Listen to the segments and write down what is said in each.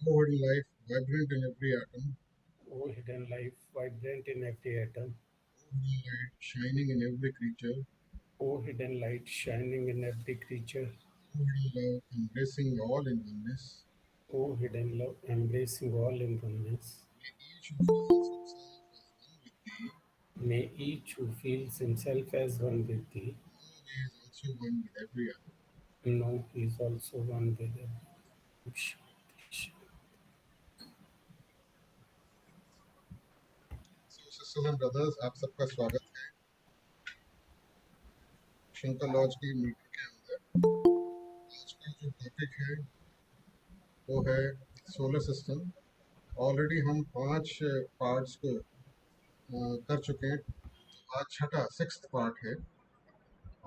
O hidden life, vibrant in every atom. O hidden life, vibrant in every atom. O hidden light, shining in every creature. O hidden light, shining in every creature. O hidden love, embracing all in oneness. O hidden love, embracing all in oneness. Each who feels himself as one with thee, May each who feels himself as one with thee know he is also one with every other. know he is also one with every. Shanti. So, sisters and brothers, आप सबका स्वागत है Shankar laws की meeting के अंदर। आज का जो टॉपिक है वो है सोलर सिस्टम। ऑलरेडी हम 5 पार्ट्स को कर चुके हैं। आज छठा सिक्स्थ पार्ट है।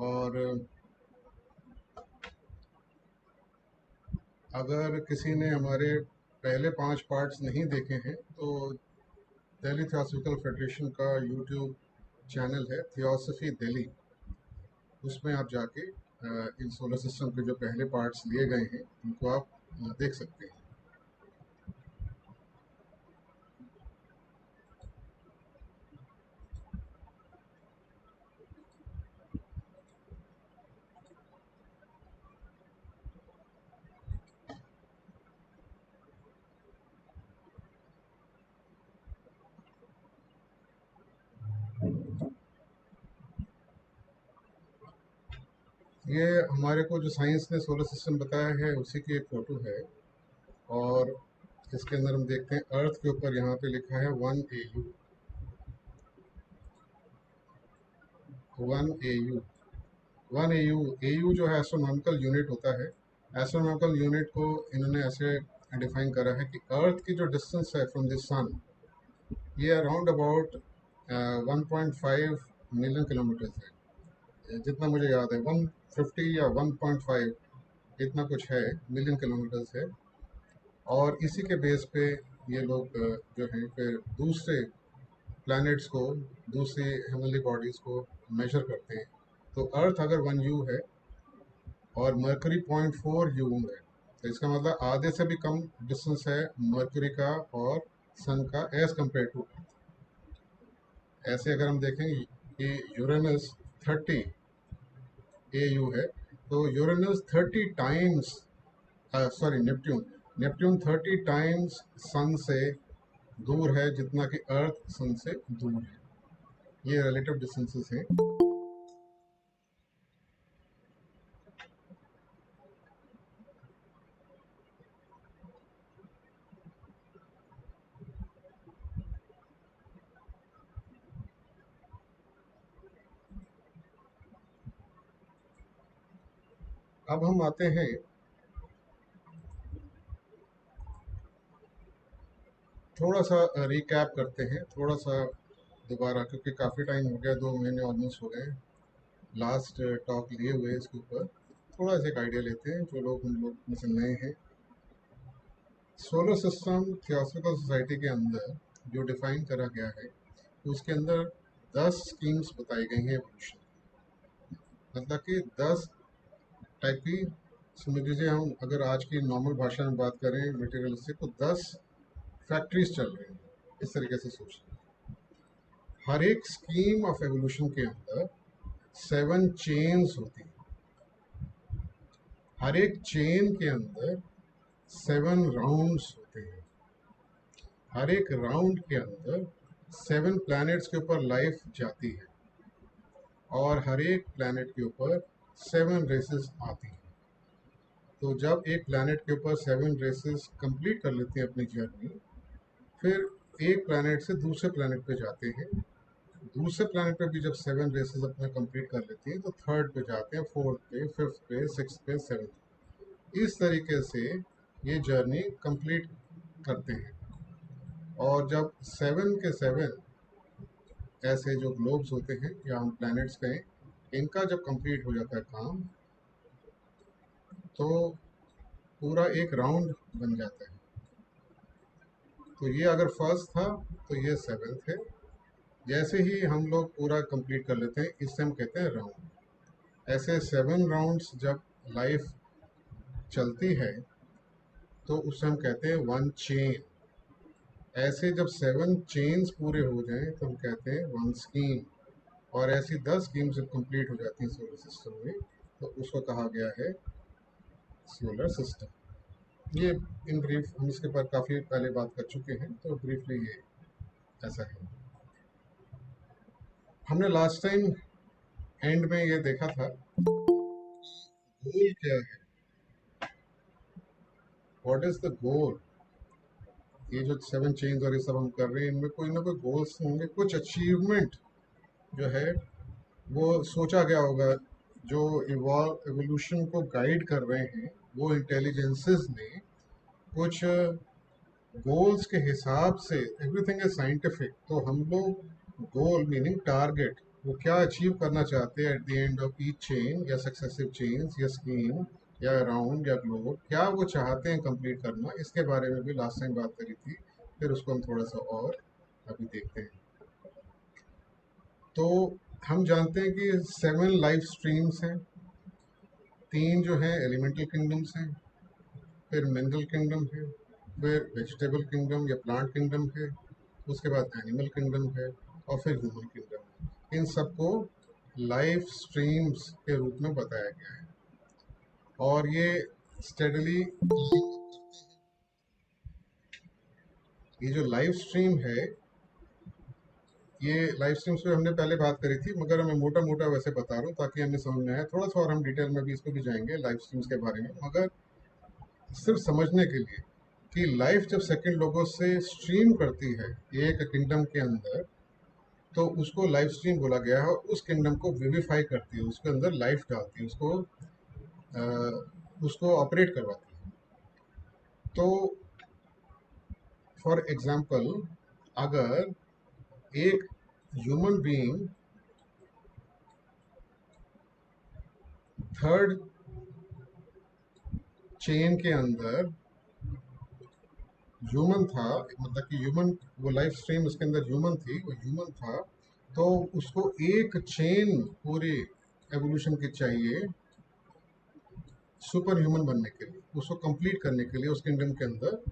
और अगर किसी ने हमारे पहले 5 पार्ट्स नहीं देखे हैं तो दिल्ली थियोसॉफिकल फेडरेशन का यूट्यूब चैनल है थियोसफी दिल्ली, उसमें आप जाके इन सोलर सिस्टम के जो पहले पार्ट्स लिए गए हैं उनको आप देख सकते हैं। ये हमारे को जो साइंस ने सोलर सिस्टम बताया है उसी की एक फ़ोटो है। और इसके अंदर हम देखते हैं अर्थ के ऊपर यहाँ पे लिखा है 1 AU। 1 AU 1 AU AU जो है एस्ट्रोनॉमिकल यूनिट होता है। एस्ट्रोनॉमिकल यूनिट को इन्होंने ऐसे डिफाइन करा है कि अर्थ की जो डिस्टेंस है फ्रॉम द सन, ये अराउंड अबाउट 1.5 मिलियन किलोमीटर्स है। जितना मुझे याद है 150 या 1.5 इतना कुछ है, मिलियन किलोमीटर्स है। और इसी के बेस पे ये लोग जो हैं फिर दूसरे प्लैनेट्स को, दूसरी हेवनली बॉडीज़ को मेजर करते हैं। तो अर्थ अगर 1 U है और मरकरी 0.4 U है, तो इसका मतलब आधे से भी कम डिस्टेंस है मरकरी का और सन का एज कम्पेयर टू। ऐसे अगर हम देखें कि यूरेनस 30 AU है, तो Uranus 30 times, sorry Neptune, Neptune 30 times sun से दूर है जितना कि अर्थ सन से दूर है। ये रिलेटिव डिस्टेंसेस हैं। अब हम आते हैं थोड़ा सा रिकैप करते हैं, थोड़ा सा दोबारा, क्योंकि काफ़ी टाइम हो गया, 2 महीने ऑलमोस्ट हो गए लास्ट टॉक लिए हुए इसके ऊपर। थोड़ा सा एक आइडिया लेते हैं जो लोग हम लोग में से नए हैं। सोलर सिस्टम थियोसॉफिकल सोसाइटी के अंदर जो डिफाइन करा गया है उसके अंदर 10 स्कीम्स बताई गई हैं एवोल्यूशन, मतलब कि 10 टाइप की। समझ लीजिए हम अगर आज की नॉर्मल भाषा में बात करें मटेरियलिस्टिक, तो 10 फैक्ट्रीज चल रही हैं, इस तरीके से सोचें। हर एक स्कीम ऑफ एवोल्यूशन के अंदर 7 चेन्स होती हैं। हर एक चेन के अंदर 7 राउंड्स होते हैं। हर एक राउंड के अंदर 7 प्लैनेट्स के ऊपर लाइफ जाती है और हर एक प्लैनेट के ऊपर 7 रेसेस आती हैं। तो जब एक प्लैनेट के ऊपर 7 रेसेस कंप्लीट कर लेती हैं अपनी जर्नी, फिर एक प्लैनेट से दूसरे प्लैनेट पे जाते हैं। दूसरे प्लैनेट पे भी जब 7 रेसेस अपने कंप्लीट कर लेती हैं तो थर्ड पे जाते हैं, फोर्थ पे, फिफ्थ पे, सिक्स पे, सेवन्थ। इस तरीके से ये जर्नी कंप्लीट करते हैं। और जब 7 के 7 ऐसे जो ग्लोब्स होते हैं या हम प्लैनेट्स कहें, इनका जब कंप्लीट हो जाता है काम, तो पूरा एक राउंड बन जाता है। तो ये अगर फर्स्ट था तो ये सेवन्थ है। जैसे ही हम लोग पूरा कंप्लीट कर लेते हैं, इससे हम कहते हैं राउंड। ऐसे 7 राउंड्स जब लाइफ चलती है तो उससे हम कहते हैं वन चेन। ऐसे जब 7 चेन्स पूरे हो जाएं तो हम कहते हैं वन स्कीम। और ऐसी 10 स्कीम्स जब कंप्लीट हो जाती हैं सोलर सिस्टम में तो उसको कहा गया है सोलर सिस्टम। ये इन ब्रीफ हम इसके ऊपर काफ़ी पहले बात कर चुके हैं, तो ब्रीफली ये ऐसा है। हमने लास्ट टाइम एंड में ये देखा था गोल क्या है, व्हाट इज द गोल। ये जो 7 चेन्स और ये सब हम कर रहे हैं इनमें कोई ना कोई गोल्स होंगे, कुछ अचीवमेंट जो है वो सोचा गया होगा। जो इवॉल्व एवोल्यूशन को गाइड कर रहे हैं वो इंटेलिजेंसेस ने कुछ गोल्स के हिसाब से, एवरीथिंग इज साइंटिफिक, तो हम लोग गोल मीनिंग टारगेट, वो क्या अचीव करना चाहते हैं at the end of each chain या सक्सेसिव चेन्स या स्कीम या राउंड या ग्लोब, क्या वो चाहते हैं कंप्लीट करना, इसके बारे में भी लास्ट टाइम बात करी थी। फिर उसको हम थोड़ा सा और अभी देखते हैं। तो हम जानते हैं कि 7 लाइफ स्ट्रीम्स हैं। 3 जो हैं एलिमेंटल किंगडम्स हैं, फिर मिनरल किंगडम है, फिर वेजिटेबल किंगडम या प्लांट किंगडम है, उसके बाद एनिमल किंगडम है, और फिर ह्यूमन किंगडम है। इन सबको लाइफ स्ट्रीम्स के रूप में बताया गया है। और ये स्टेडली, ये जो लाइफ स्ट्रीम है, ये लाइफ स्ट्रीम्स पे हमने पहले बात करी थी, मगर मैं मोटा मोटा वैसे बता रहा हूँ ताकि हमें समझ में आए। थोड़ा सा और हम डिटेल में भी इस पर भी जाएंगे लाइफ स्ट्रीम्स के बारे में, मगर सिर्फ समझने के लिए कि लाइफ जब सेकंड लोगों से स्ट्रीम करती है एक किंगडम के अंदर, तो उसको लाइफ स्ट्रीम बोला गया है। और उस किंगडम को विविफाई करती है, उसके अंदर लाइफ डालती है, उसको ऑपरेट करवाती है। तो फॉर एग्जांपल, अगर एक ह्यूमन बीइंग थर्ड चेन के अंदर ह्यूमन था, मतलब कि ह्यूमन, वो लाइफ स्ट्रीम उसके अंदर ह्यूमन थी, वो ह्यूमन था, तो उसको एक चेन पूरी एवोल्यूशन की चाहिए सुपर ह्यूमन बनने के लिए, उसको कंप्लीट करने के लिए, उस किंगडम के अंदर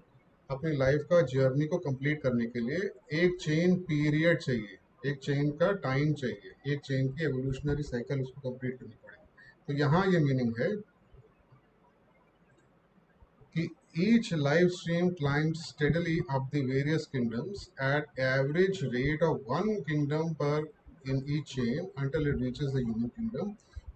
अपनी लाइफ का जर्नी को कंप्लीट करने के लिए एक चेन पीरियड चाहिए, एक चेन का टाइम चाहिए, एक चेन की एवोल्यूशनरी साइकिल उसको कंप्लीट करनी पड़ेगी। तो यहाँ ये मीनिंग है कि each life stream climbs steadily up the various kingdoms at average rate of one kingdom per in each chain until it reaches the human kingdom.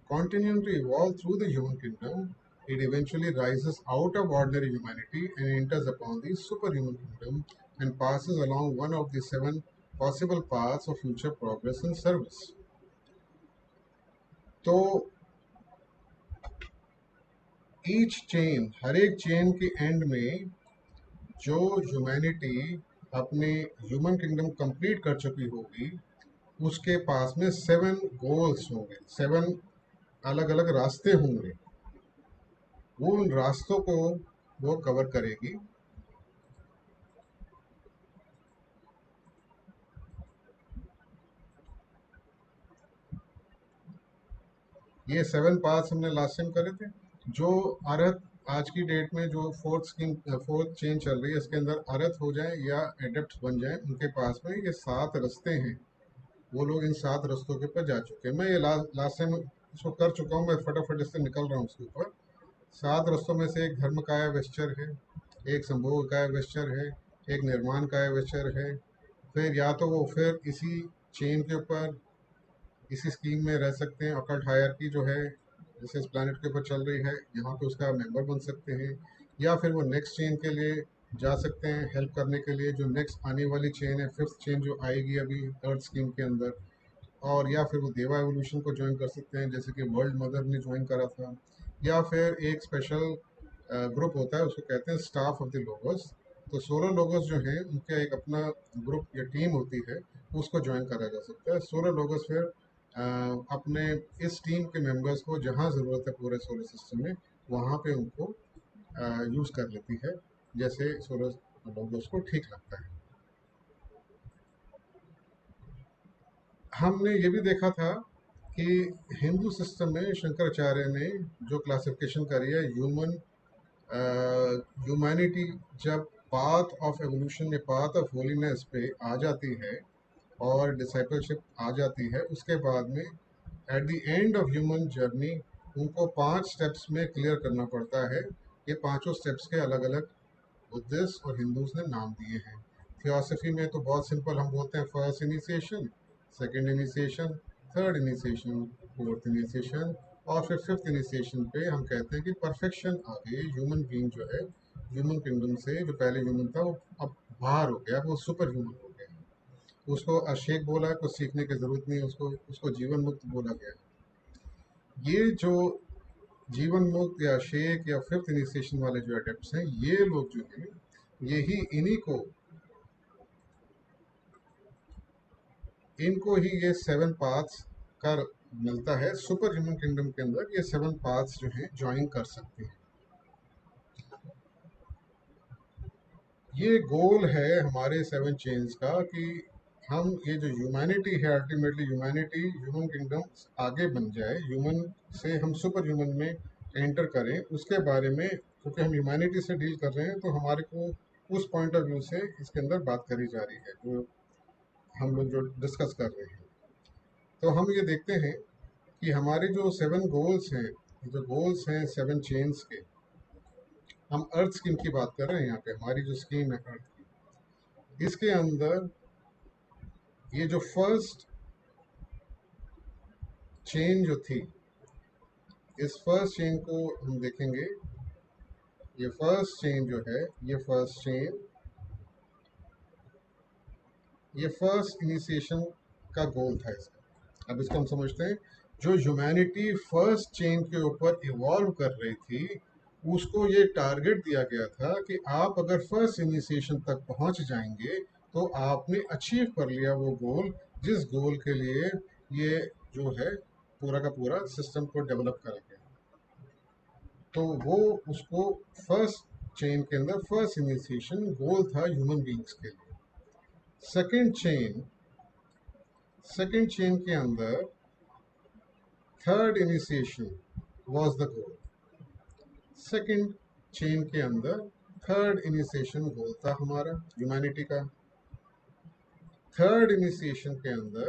Continuing to evolve through the human kingdom, it eventually rises out of ordinary humanity and enters upon the superhuman kingdom and passes along one of the 7 possible paths of future progress and service. तो each chain, हर एक chain के and में जो humanity अपने human kingdom complete कर चुकी होगी, उसके पास में 7 गोल्स होंगे, 7 अलग अलग रास्ते होंगे। वो उन रास्तों को वो कवर करेगी। ये 7 पाथ्स हमने लास्ट टाइम करे थे। जो अर्थ आज की डेट में जो फोर्थ चेन चल रही है, इसके अंदर अर्थ हो जाए या एडेप्ट बन जाए, उनके पास में ये 7 रास्ते हैं। वो लोग इन 7 रास्तों के ऊपर जा चुके हैं। मैं ये लास्ट टाइम इसको कर चुका हूँ, मैं फटाफट इससे निकल रहा हूँ उसके ऊपर। 7 रास्तों में से एक धर्मकाय वेस्चर है, एक संभोगकाय वेस्चर है, एक निर्माणकाय वेस्चर है। फिर या तो वो फिर इसी चेन के ऊपर, इसी स्कीम में रह सकते हैं, ऑकल्ट हायरार्की जो है जैसे इस प्लानट के ऊपर चल रही है, यहाँ पे उसका मेंबर बन सकते हैं। या फिर वो नेक्स्ट चेन के लिए जा सकते हैं हेल्प करने के लिए, जो नेक्स्ट आने वाली चेन है, 5th चेन जो आएगी अभी अर्थ स्कीम के अंदर। और या फिर वो देवा एवोल्यूशन को ज्वाइन कर सकते हैं, जैसे कि वर्ल्ड मदर ने ज्वाइन करा था। या फिर एक स्पेशल ग्रुप होता है, उसको कहते हैं स्टाफ ऑफ द लोगोस। तो 16 लोगोस जो हैं उनका एक अपना ग्रुप या टीम होती है, उसको ज्वाइन करा जा सकता है। 16 लोगोस फिर अपने इस टीम के मेंबर्स को जहाँ ज़रूरत है पूरे सोलर सिस्टम में, वहाँ पे उनको यूज़ कर लेती है, जैसे सोलर लोगोस को ठीक लगता है। हमने ये भी देखा था कि हिंदू सिस्टम में शंकराचार्य ने जो क्लासिफिकेशन करी है ह्यूमैनिटी जब पाथ ऑफ एवोल्यूशन या पाथ ऑफ होलीनेस पे आ जाती है और डिसाइपलशिप आ जाती है, उसके बाद में at the end of human journey उनको 5 स्टेप्स में क्लियर करना पड़ता है। ये पांचों स्टेप्स के अलग अलग बुद्धिस्ट और हिंदूज ने नाम दिए हैं। थियोसफी में तो बहुत सिंपल, हम बोलते हैं first initiation, second initiation, third initiation, fourth initiation और फिर फिफ्थ इनिशिएशन पे हम कहते हैं कि परफेक्शन आ गई। ह्यूमन बीइंग जो है ह्यूमन किंगडम से जो पहले ह्यूमन था वो अब बाहर हो गया, वो सुपर ह्यूमन हो गया। उसको अशेक बोला है, कुछ सीखने की जरूरत नहीं है, उसको उसको जीवन मुक्त बोला गया। ये जो जीवन मुक्त या शेख या फिफ्थ इनिशिएशन वाले जो एडेप्ट्स हैं, ये लोग जो हैं यही इनको ही ये 7 पाथ्स का मिलता है। सुपर ह्यूमन किंगडम के अंदर ये 7 पाथ्स जो हैं ज्वाइन कर सकते हैं। ये गोल है हमारे 7 चेन्स का कि हम ये जो ह्यूमैनिटी है, अल्टीमेटली ह्यूमैनिटी ह्यूमन किंगडम आगे बन जाए, ह्यूमन से हम सुपर ह्यूमन में एंटर करें, उसके बारे में, क्योंकि हम ह्यूमैनिटी से डील कर रहे हैं तो हमारे को उस पॉइंट ऑफ व्यू से इसके अंदर बात करी जा रही है, जो हम लोग जो डिस्कस कर रहे हैं। तो हम ये देखते हैं कि हमारे जो 7 गोल्स हैं, जो गोल्स हैं 7 चेन्स के, हम अर्थ स्कीम की बात कर रहे हैं यहाँ पे। हमारी जो स्कीम है अर्थ की, इसके अंदर ये जो फर्स्ट चेन जो थी, इस फर्स्ट चेन को हम देखेंगे। ये फर्स्ट चेन जो है, ये फर्स्ट चेन, ये फर्स्ट इनिशिएशन का गोल था इसका। अब इसको हम समझते हैं। जो ह्यूमैनिटी फर्स्ट चेन के ऊपर इवॉल्व कर रही थी, उसको ये टारगेट दिया गया था कि आप अगर फर्स्ट इनिशिएशन तक पहुंच जाएंगे तो आपने अचीव कर लिया वो गोल, जिस गोल के लिए ये जो है पूरा का पूरा सिस्टम को डेवलप करा गया। तो वो उसको फर्स्ट चेन के अंदर फर्स्ट इनिशिएशन गोल था ह्यूमन बींग्स के लिए। सेकंड चेन के अंदर third initiation was the goal. Second chain के अंदर थर्ड इनिशिएशन गोल था हमारा ह्यूमैनिटी का। थर्ड इनिशिएशन के अंदर,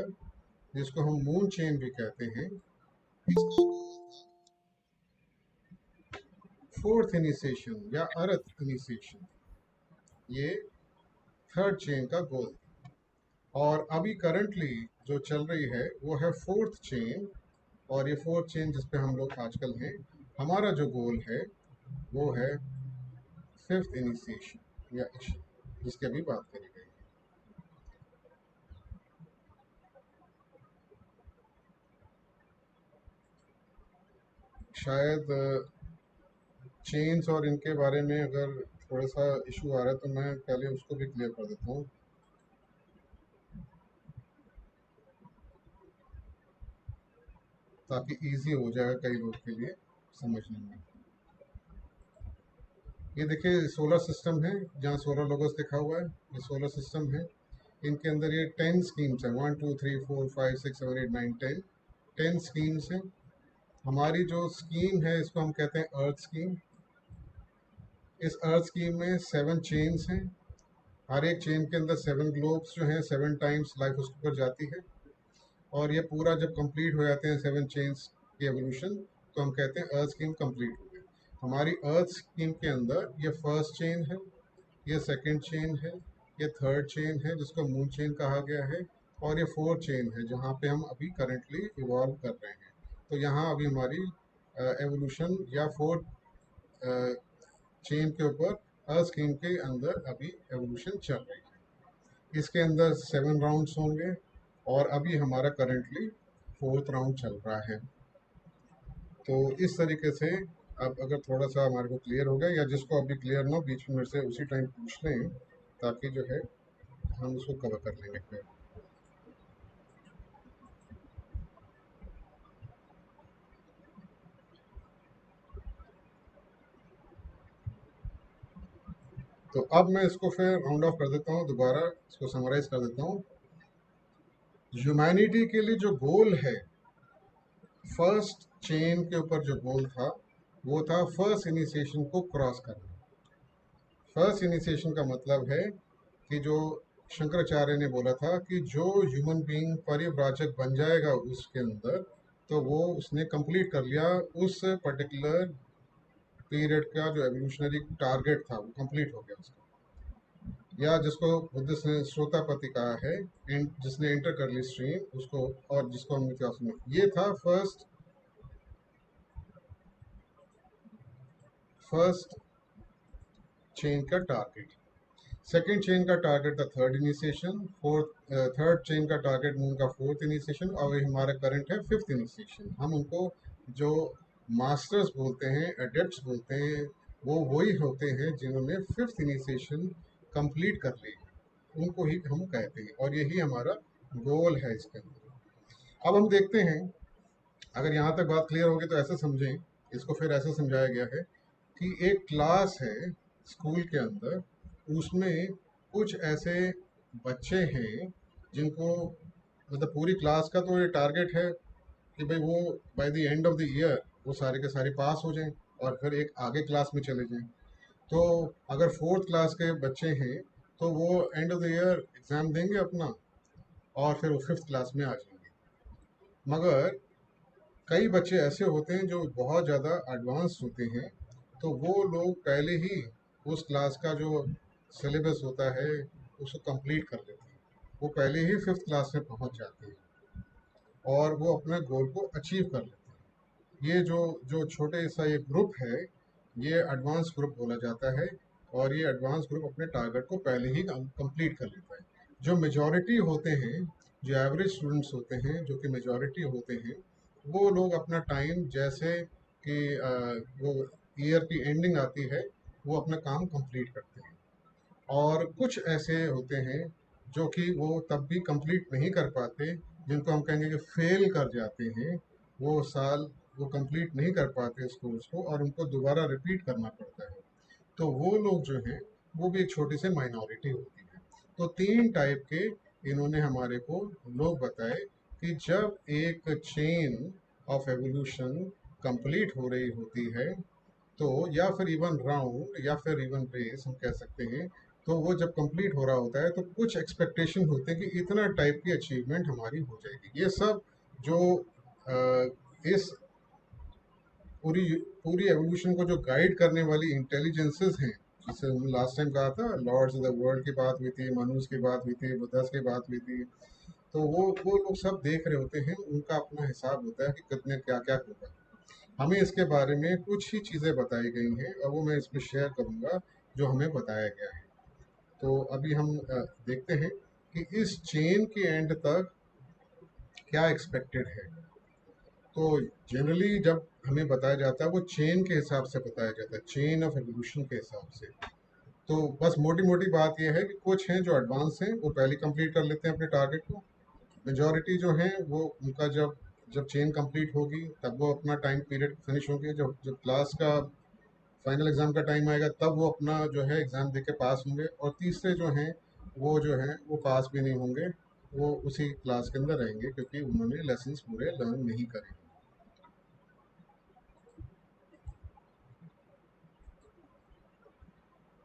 जिसको हम मून चेन भी कहते हैं, इसका फोर्थ इनिशिएशन या अर्थ इनिशिएशन, ये थर्ड चेन का गोल। और अभी करंटली जो चल रही है वो है फोर्थ चेन, और ये फोर्थ चेन जिस पे हम लोग आजकल हैं, हमारा जो गोल है वो है फिफ्थ इनिशिएशन या जिसकी अभी बात करी गई। शायद चेन्स और इनके बारे में अगर थोड़ा सा इशू आ रहा है तो मैं पहले उसको भी क्लियर कर देता हूँ, ताकि इजी हो जाएगा कई लोग के लिए समझने में। ये देखिए सोलर सिस्टम है, जहाँ सोलर लोगोस लिखा हुआ है, ये सोलर सिस्टम है। इनके अंदर ये 10 स्कीम्स हैं, 1 2 3 4 5 6 7 8 9 10 स्कीम्स हैं। हमारी जो स्कीम है इसको हम कहते हैं अर्थ स्कीम। इस अर्थ स्कीम में 7 चेन्स हैं। हर एक चेन के अंदर 7 ग्लोब्स जो हैं, 7 टाइम्स लाइफ उसके ऊपर जाती है। और ये पूरा जब कंप्लीट हो जाते हैं 7 चेन्स की एवोल्यूशन, तो हम कहते हैं अर्थ स्कीम कंप्लीट हो गई। हमारी अर्थ स्कीम के अंदर ये फर्स्ट चेन है, ये सेकंड चेन है, ये थर्ड चेन है जिसको मून चेन कहा गया है, और ये फोर्थ चेन है जहाँ पे हम अभी करंटली इवॉल्व कर रहे हैं। तो यहाँ अभी हमारी एवोल्यूशन या फोर्थ चेन के ऊपर अर्थ स्कीम के अंदर अभी एवोल्यूशन चल रही है। इसके अंदर 7 राउंड्स होंगे और अभी हमारा करंटली फोर्थ राउंड चल रहा है। तो इस तरीके से अब अगर थोड़ा सा हमारे को क्लियर हो गया, या जिसको अभी क्लियर ना हो बीच में मेरे से उसी टाइम पूछ लें, ताकि जो है हम उसको कवर कर लेंगे फिर। तो अब मैं इसको फिर राउंड ऑफ कर देता हूँ, दोबारा इसको समराइज कर देता हूँ। ह्यूमैनिटी के लिए जो गोल है, फर्स्ट चेन के ऊपर जो गोल था वो था फर्स्ट इनिशिएशन को क्रॉस करना। फर्स्ट इनिशिएशन का मतलब है कि जो शंकराचार्य ने बोला था कि जो ह्यूमन बीइंग परिव्राजक बन जाएगा उसके अंदर, तो वो उसने कंप्लीट कर लिया उस पर्टिकुलर पीरियड का जो एवोल्यूशनरी टारगेट था, वो कंप्लीट हो गया उसका। या जिसको बुद्धिस्ट ने श्रोतापति कहा है, जिसने एंटर कर ली स्ट्रीम उसको, और जिसको हम इतिहास में, ये था फर्स्ट चेन का टारगेट। सेकेंड चेन का टारगेट था third initiation, fourth third chain का टारगेट मून का फोर्थ इनिशिएशन, और ये हमारा करंट है फिफ्थ इनिशिएशन। हम उनको जो मास्टर्स बोलते हैं, एडेप्ट्स बोलते हैं, वो वही होते हैं जिन्होंने फिफ्थ इनिशिएशन कंप्लीट कर ली, उनको ही हम कहते हैं, और यही हमारा गोल है इसके अंदर। अब हम देखते हैं, अगर यहाँ तक बात क्लियर होगी तो ऐसे समझें, इसको फिर ऐसे समझाया गया है कि एक क्लास है स्कूल के अंदर, उसमें कुछ ऐसे बच्चे हैं जिनको, मतलब पूरी क्लास का तो ये टारगेट है कि भाई वो by the end of the year वो सारे के सारे पास हो जाएं और फिर एक आगे क्लास में चले जाएं। तो अगर फोर्थ क्लास के बच्चे हैं तो वो end of the year exam देंगे अपना, और फिर वो फिफ्थ क्लास में आ जाएंगे। मगर कई बच्चे ऐसे होते हैं जो बहुत ज़्यादा एडवांस होते हैं, तो वो लोग पहले ही उस क्लास का जो सिलेबस होता है उसको कंप्लीट कर लेते हैं, वो पहले ही फिफ्थ क्लास में पहुंच जाते हैं और वो अपने गोल को अचीव कर लेते हैं। ये जो जो छोटे सा ये ग्रुप है, ये एडवांस ग्रुप बोला जाता है, और ये एडवांस ग्रुप अपने टारगेट को पहले ही कंप्लीट कर लेता है। जो मेजॉरिटी होते हैं, जो एवरेज स्टूडेंट्स होते हैं, जो कि मेजॉरिटी होते हैं, वो लोग अपना टाइम जैसे कि वो ईयर की एंडिंग आती है, वो अपना काम कंप्लीट करते हैं। और कुछ ऐसे होते हैं जो कि वो तब भी कंप्लीट नहीं कर पाते, जिनको हम कहेंगे कि फेल कर जाते हैं, वो साल वो कंप्लीट नहीं कर पाते इस कोर्स को, और उनको दोबारा रिपीट करना पड़ता है। तो वो लोग जो हैं, वो भी एक छोटी सी माइनॉरिटी होती है। तो तीन टाइप के इन्होंने हमारे को लोग बताए कि जब एक चेन ऑफ एवोल्यूशन कंप्लीट हो रही होती है, तो या फिर इवन राउंड या फिर इवन रेस हम कह सकते हैं, तो वो जब कंप्लीट हो रहा होता है तो कुछ एक्सपेक्टेशन होते हैं कि इतना टाइप की अचीवमेंट हमारी हो जाएगी। ये सब जो इस पूरी पूरी एवोल्यूशन को जो गाइड करने वाली इंटेलिजेंसेस हैं, जैसे लास्ट टाइम कहा था लॉर्ड्स ऑफ द वर्ल्ड की बात हुई थी, मनुज की बात हुई थी, बुद्धस की बात हुई थी, तो वो लोग सब देख रहे होते हैं, उनका अपना हिसाब होता है कि कितने क्या क्या होगा। हमें इसके बारे में कुछ ही चीज़ें बताई गई हैं और वो मैं इस पर शेयर करूँगा जो हमें बताया गया है। तो अभी हम देखते हैं कि इस चेन के एंड तक क्या एक्सपेक्टेड है। तो जनरली जब हमें बताया जाता है वो चेन के हिसाब से बताया जाता है, चेन ऑफ एवोल्यूशन के हिसाब से। तो बस मोटी मोटी बात यह है कि कुछ हैं जो एडवांस हैं, वो पहले कंप्लीट कर लेते हैं अपने टारगेट को। मेजॉरिटी जो हैं वो उनका जब जब चेन कंप्लीट होगी तब वो अपना टाइम पीरियड फिनिश होगी, जब जब क्लास का फाइनल एग्ज़ाम का टाइम आएगा तब वो अपना जो है एग्ज़ाम दे के पास होंगे। और तीसरे जो हैं वो जो हैं वो पास भी नहीं होंगे, वो उसी क्लास के अंदर रहेंगे क्योंकि उन्होंने लेसन्स पूरे लर्न नहीं करे।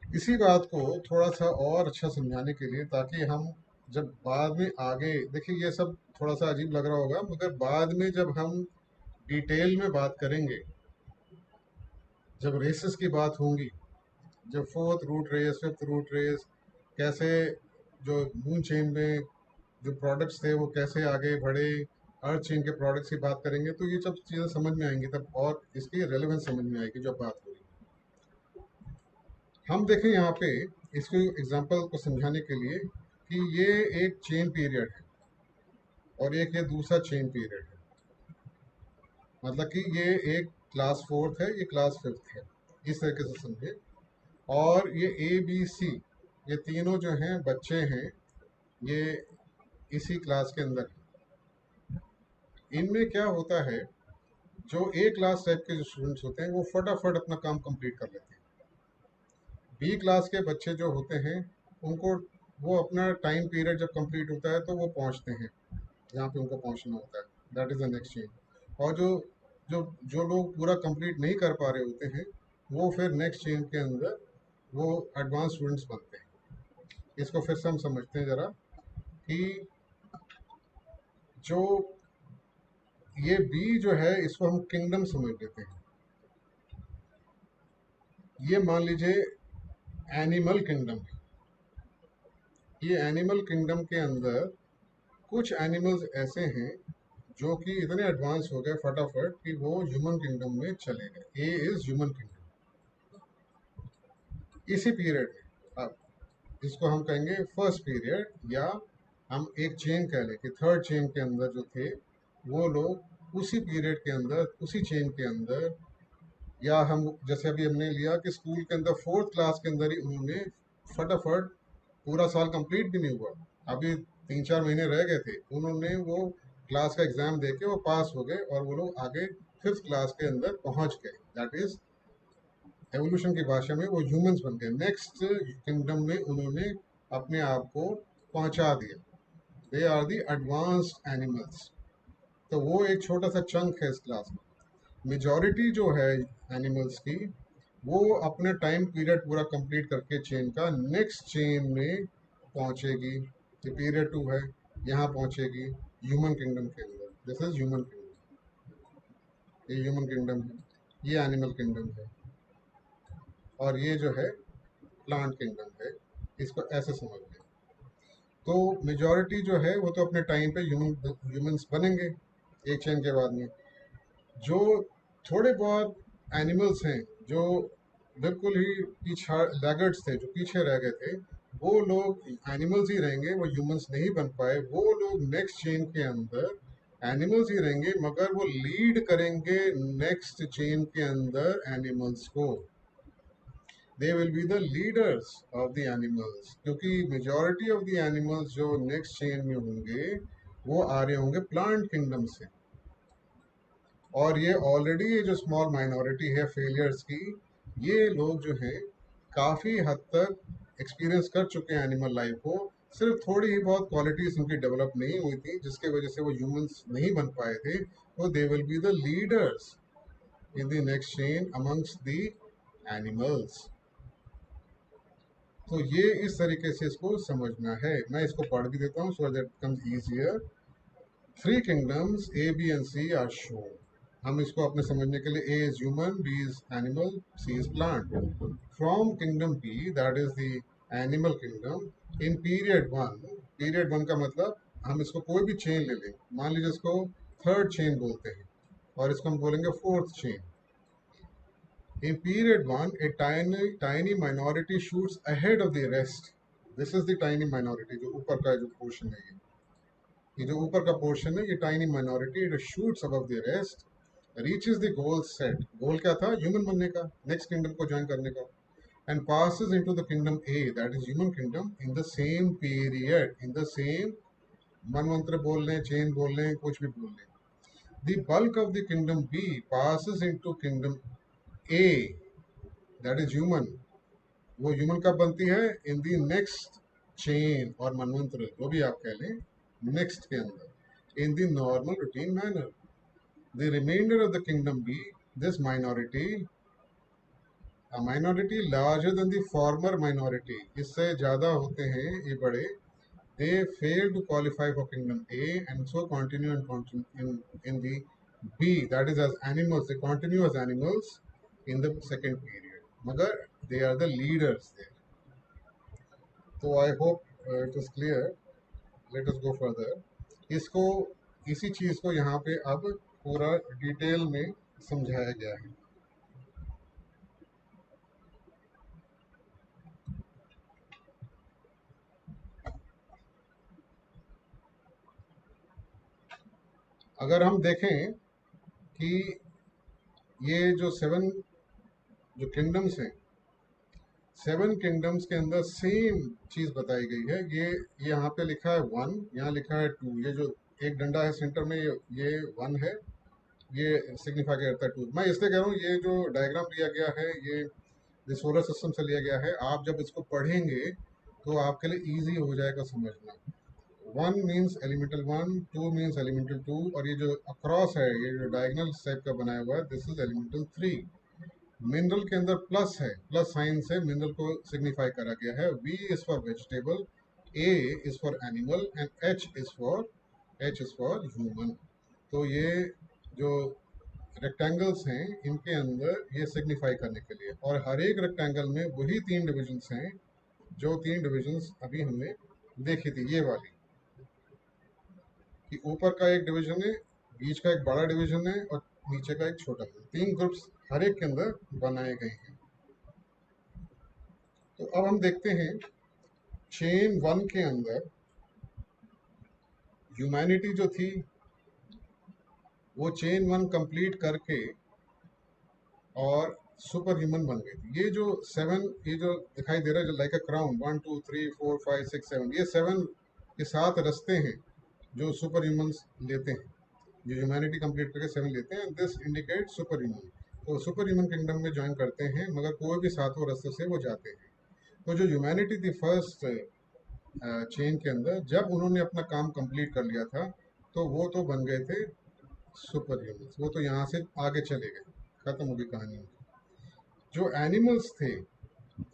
इसी बात को थोड़ा सा और अच्छा समझाने के लिए, ताकि हम जब बाद में आगे देखिए, ये सब थोड़ा सा अजीब लग रहा होगा, मगर बाद में जब हम डिटेल में बात करेंगे, जब रेसेस की बात होंगी, जब fourth root race, fifth root race, कैसे जो मून चेन में जो प्रोडक्ट्स थे वो कैसे आगे बढ़े, अर्थ चेन के प्रोडक्ट्स की बात करेंगे, तो ये सब चीज़ें समझ में आएंगी तब, और इसकी रेलेवेंस समझ में आएगी जब बात होगी। हम देखें यहाँ पे इसको एग्जांपल को समझाने के लिए कि ये एक चेन पीरियड है और एक ये दूसरा चेन पीरियड है। मतलब कि ये एक क्लास फोर्थ है, ये क्लास फिफ्थ है, इस तरीके से समझे। और ये ए बी सी, ये तीनों जो हैं बच्चे हैं, ये इसी क्लास के अंदर हैं। इनमें क्या होता है, जो ए क्लास टाइप के जो स्टूडेंट्स होते हैं वो फटाफट अपना काम कंप्लीट कर लेते हैं। बी क्लास के बच्चे जो होते हैं उनको, वो अपना टाइम पीरियड जब कंप्लीट होता है तो वो पहुंचते हैं जहाँ पे उनको पहुंचना होता है, that is the next chain. और जो जो जो लोग पूरा कंप्लीट नहीं कर पा रहे होते हैं, वो फिर नेक्स्ट चेन के अंदर वो एडवांस स्टूडेंट्स बनते हैं। इसको फिर से हम समझते हैं ज़रा कि जो ये बी जो है इसको हम किंगडम समझ लेते हैं। ये मान लीजिए एनिमल किंगडम है। ये एनिमल किंगडम के अंदर कुछ एनिमल्स ऐसे हैं जो कि इतने एडवांस हो गए फटाफट कि वो ह्यूमन किंगडम में चले गए। ए इज ह्यूमन किंगडम। इसी पीरियड में अब इसको हम कहेंगे फर्स्ट पीरियड, या हम एक चेन कह लें कि थर्ड चेन के अंदर जो थे वो लोग उसी पीरियड के अंदर, उसी चेन के अंदर, या हम जैसे अभी हमने लिया कि स्कूल के अंदर फोर्थ क्लास के अंदर ही उन्होंने फटाफट, पूरा साल कंप्लीट भी नहीं हुआ, अभी 3-4 महीने रह गए थे, उन्होंने वो क्लास का एग्जाम दे के वो पास हो गए और वो लोग आगे फिफ्थ क्लास के अंदर पहुंच गए। दैट इज एवोल्यूशन की भाषा में वो ह्यूमंस बन गए। नेक्स्ट किंगडम में उन्होंने अपने आप को पहुंचा दिया। They are the advanced animals. तो वो एक छोटा सा चंक है इस क्लास में। मेजॉरिटी जो है एनिमल्स की, वो अपने टाइम पीरियड पूरा कंप्लीट करके चेन का नेक्स्ट चेन में पहुंचेगी। ये पीरियड 2 है, यहाँ पहुंचेगी ह्यूमन किंगडम के अंदर। This is human kingdom. ये ह्यूमन किंगडम है, ये एनिमल किंगडम है, और ये जो है प्लांट किंगडम है। इसको ऐसे समझ लें। तो मेजॉरिटी जो है वो तो अपने टाइम पे ह्यूमंस बनेंगे एक चेन के बाद में। जो थोड़े बहुत एनिमल्स हैं जो बिल्कुल ही पीछा लैगर्ड्स थे, जो पीछे रह गए थे, वो लोग एनिमल्स ही रहेंगे, वो ह्यूमंस नहीं बन पाए। वो लोग नेक्स्ट चेन के अंदर एनिमल्स ही रहेंगे, मगर वो लीड करेंगे नेक्स्ट चेन के अंदर एनिमल्स को। दे will be the leaders of the animals, क्योंकि मेजॉरिटी ऑफ द एनिमल्स जो नेक्स्ट चेन में होंगे वो आ रहे होंगे प्लांट किंगडम से। और ये ऑलरेडी ये जो स्मॉल माइनॉरिटी है फेलियर्स की, ये लोग जो हैं काफ़ी हद तक एक्सपीरियंस कर चुके हैं एनिमल लाइफ को। सिर्फ थोड़ी ही बहुत क्वालिटीज उनकी डेवलप नहीं हुई थी जिसके वजह से वो ह्यूमंस नहीं बन पाए थे। तो they will be the leaders in the next chain amongst the animals. तो ये इस तरीके से इसको समझना है। मैं इसको पढ़ भी देता हूँ so that comes easier. Three kingdoms A B and C are shown. हम इसको अपने समझने के लिए, A is human, B is animal, C is plant. From kingdom B, that is the animal kingdom, in period one. Period one का मतलब हम इसको कोई भी चेन ले लें, मान लीजिए इसको थर्ड चेन बोलते हैं और इसको हम बोलेंगे fourth chain. In period 1, a tiny minority shoots ahead of the rest. This is the tiny minority, जो ऊपर का जो पोर्शन है, ये जो ऊपर का पोर्शन है, ये tiny minority, it shoots above the rest, reaches the goal set. गोल क्या था? ह्यूमन बनने का, नेक्स्ट किंगडम को ज्वाइन करने का, and passes into the kingdom A, that is human kingdom, in the same period, in the same, मनवंत्र बोल लें, chain बोल लें, कुछ भी बोल लें. The bulk of the kingdom B passes into kingdom A, that is human. वो human कब बनती है? इन दी नेक्स्ट चेन और मनवंत्र, जो भी आप कह लें, नेक्स्ट के अंदर, in the normal routine manner. The remainder of the kingdom B, this minority, a minority larger than the former minority, इससे ज़्यादा होते हैं ये बड़े, they fail to qualify for kingdom A and so continue in the B, that is as animals, they continue as animals in the second period, मगर they are the leaders there. तो I hope it is clear. Let us go further. इसको, इसी चीज़ को यहाँ पे अब पूरा detail में समझाया गया है। अगर हम देखें कि ये जो 7 जो किंगडम्स हैं, 7 किंगडम्स के अंदर सेम चीज़ बताई गई है। ये यहाँ पे लिखा है 1, यहाँ लिखा है 2। ये जो एक डंडा है सेंटर में, ये 1 है, ये सिग्निफाई करता है 2। मैं इसलिए कह रहा हूँ, ये जो डायग्राम लिया गया है ये सोलर सिस्टम से लिया गया है। आप जब इसको पढ़ेंगे तो आपके लिए इजी हो जाएगा समझना। 1 मीन्स एलिमेंटल 1, 2 मीन्स एलिमेंटल 2, और ये जो अक्रॉस है, ये जो डायगनल टाइप का बनाया हुआ है, दिस इज एलिमेंटल 3। मिनरल के अंदर प्लस है, प्लस साइन से मिनरल को सिग्निफाई करा गया है। V is for vegetable, A is for animal and H is for human. तो ये जो रेक्टेंगल्स हैं इनके अंदर ये सिग्निफाई करने के लिए, और हर एक रेक्टेंगल में वही 3 डिविजन्स हैं जो 3 डिविजन्स अभी हमने देखी थी, ये वाली, कि ऊपर का एक डिवीजन है, बीच का एक बड़ा डिवीजन है और नीचे का एक छोटा है। 3 ग्रुप्स हर एक के अंदर बनाए गए हैं। तो अब हम देखते हैं चेन 1 के अंदर ह्यूमैनिटी जो थी वो चेन 1 कंप्लीट करके और सुपर ह्यूमन बन गई थी। ये जो 7, ये जो दिखाई दे रहा है, जो लाइक अ क्राउन, 1 2 3 4 5 6 7, ये 7 के 7 रास्ते हैं जो सुपर ह्यूमंस लेते हैं, जो ह्यूमैनिटी कंप्लीट करके 7 लेते हैं। दिस इंडिकेट सुपर ह्यूमन, तो सुपर ह्यूमन किंगडम में ज्वाइन करते हैं, मगर कोई भी 7वें रास्ते से वो जाते हैं। तो जो ह्यूमैनिटी थी फर्स्ट चेन के अंदर, जब उन्होंने अपना काम कंप्लीट कर लिया था तो वो तो बन गए थे सुपर ह्यूमंस, वो तो यहाँ से आगे चले गए, खत्म हो गई कहानी। जो एनिमल्स थे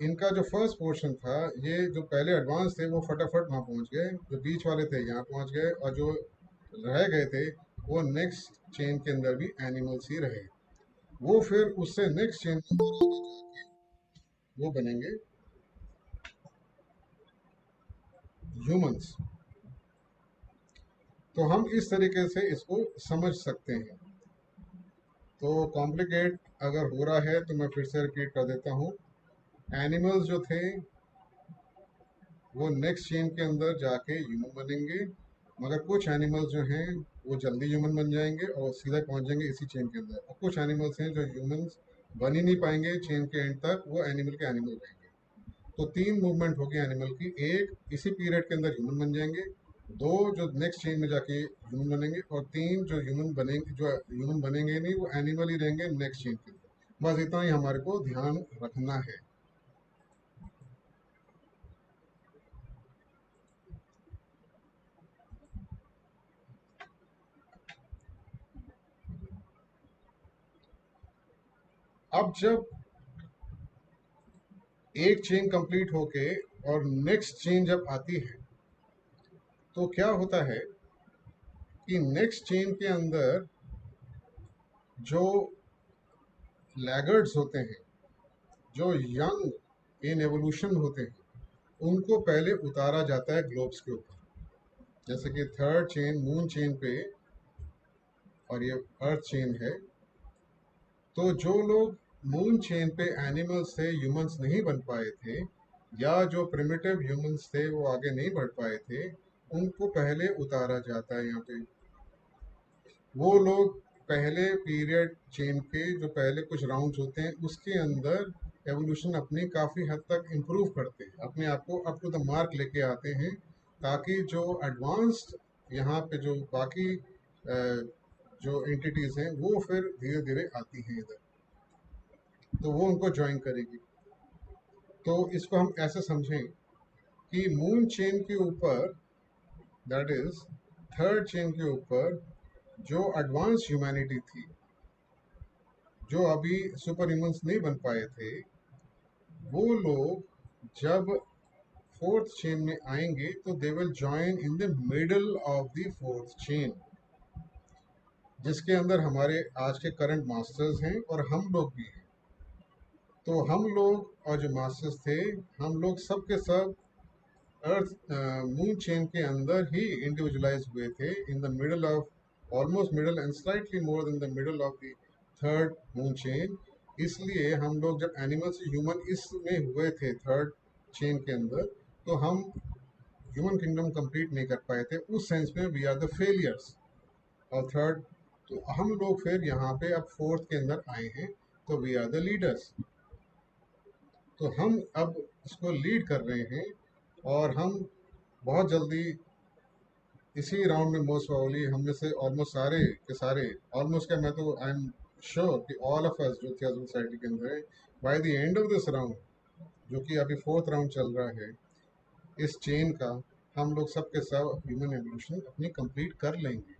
इनका जो फर्स्ट पोर्शन था, ये जो पहले एडवांस थे वो फटाफट वहाँ पहुँच गए, जो बीच वाले थे यहाँ पहुँच गए, और जो रह गए थे वो नेक्स्ट चेन के अंदर भी एनिमल्स ही रहे। वो फिर उससे नेक्स्ट चेन के अंदर आगे जाके वो बनेंगे ह्यूमंस। तो हम इस तरीके से इसको समझ सकते हैं। तो कॉम्प्लिकेट अगर हो रहा है तो मैं फिर से रिपीट कर देता हूँ। एनिमल्स जो थे वो नेक्स्ट चेन के अंदर जाके ह्यूमन बनेंगे, मगर कुछ एनिमल्स जो हैं वो जल्दी ह्यूमन बन जाएंगे और सीधा पहुंच जाएंगे इसी चेन के अंदर, और कुछ एनिमल्स हैं जो ह्यूमंस बन ही नहीं पाएंगे चेन के एंड तक, वो एनिमल के एनिमल रहेंगे। तो 3 मूवमेंट होगी एनिमल की, एक इसी पीरियड के अंदर ह्यूमन बन जाएंगे, 2 जो नेक्स्ट चेन में जाके ह्यूमन बनेंगे, और 3 जो ह्यूमन बनेंगे, जो ह्यूमन बनेंगे नहीं वो एनिमल ही रहेंगे नेक्स्ट चेन के अंदर। बस इतना ही हमारे को ध्यान रखना है। अब जब एक चेन कंप्लीट होके और नेक्स्ट चेन जब आती है तो क्या होता है कि नेक्स्ट चेन के अंदर जो लैगर्ड्स होते हैं, जो यंग इन एवोल्यूशन होते हैं, उनको पहले उतारा जाता है ग्लोब्स के ऊपर। जैसे कि थर्ड चेन मून चेन पे और ये अर्थ चेन है, तो जो लोग मून चेन पे एनिमल्स थे, ह्यूमंस नहीं बन पाए थे, या जो प्रिमिटिव ह्यूमंस थे वो आगे नहीं बढ़ पाए थे, उनको पहले उतारा जाता है यहाँ पे। वो लोग पहले पीरियड चेन के जो पहले कुछ राउंड्स होते हैं उसके अंदर एवोल्यूशन अपनी काफ़ी हद तक इम्प्रूव करते हैं, अपने आप को अप टू द मार्क लेके आते हैं, ताकि जो एडवांस्ड यहाँ पे जो बाकी जो एंटिटीज़ हैं वो फिर धीरे धीरे आती हैं इधर, तो वो उनको ज्वाइन करेगी। तो इसको हम ऐसे समझें कि मून चेन के ऊपर, दैट इज थर्ड चेन के ऊपर, जो एडवांस ह्यूमैनिटी थी, जो अभी सुपर ह्यूमंस नहीं बन पाए थे, वो लोग जब फोर्थ चेन में आएंगे तो they will join in the middle of the fourth chain, जिसके अंदर हमारे आज के करंट मास्टर्स हैं और हम लोग भी हैं। तो हम लोग और जो मास्टर्स थे, हम लोग सब के सब अर्थ मून चेन के अंदर ही इंडिविजुअलाइज हुए थे, इन the middle of almost middle and slightly more than the middle of the third moon chain. इसलिए हम लोग जब एनिमल से ह्यूमन इसमें हुए थे थर्ड चेन के अंदर, तो हम ह्यूमन किंगडम कंप्लीट नहीं कर पाए थे, उस सेंस में वी आर द फेलियर्स। और थर्ड, तो हम लोग फिर यहाँ पे अब फोर्थ के अंदर आए हैं, तो वी आर द लीडर्स। तो हम अब इसको लीड कर रहे हैं, और हम बहुत जल्दी इसी राउंड में मोस्ट प्रोबेबली हम में से ऑलमोस्ट सारे के सारे, ऑलमोस्ट क्या, मैं तो आई एम श्योर कि ऑल ऑफ अस जो थियोसॉफिकल सोसाइटी के अंदर है, by the end of this round, जो कि अभी फोर्थ राउंड चल रहा है इस चेन का, हम लोग सब के सब ह्यूमन एवोल्यूशन अपनी कंप्लीट कर लेंगे।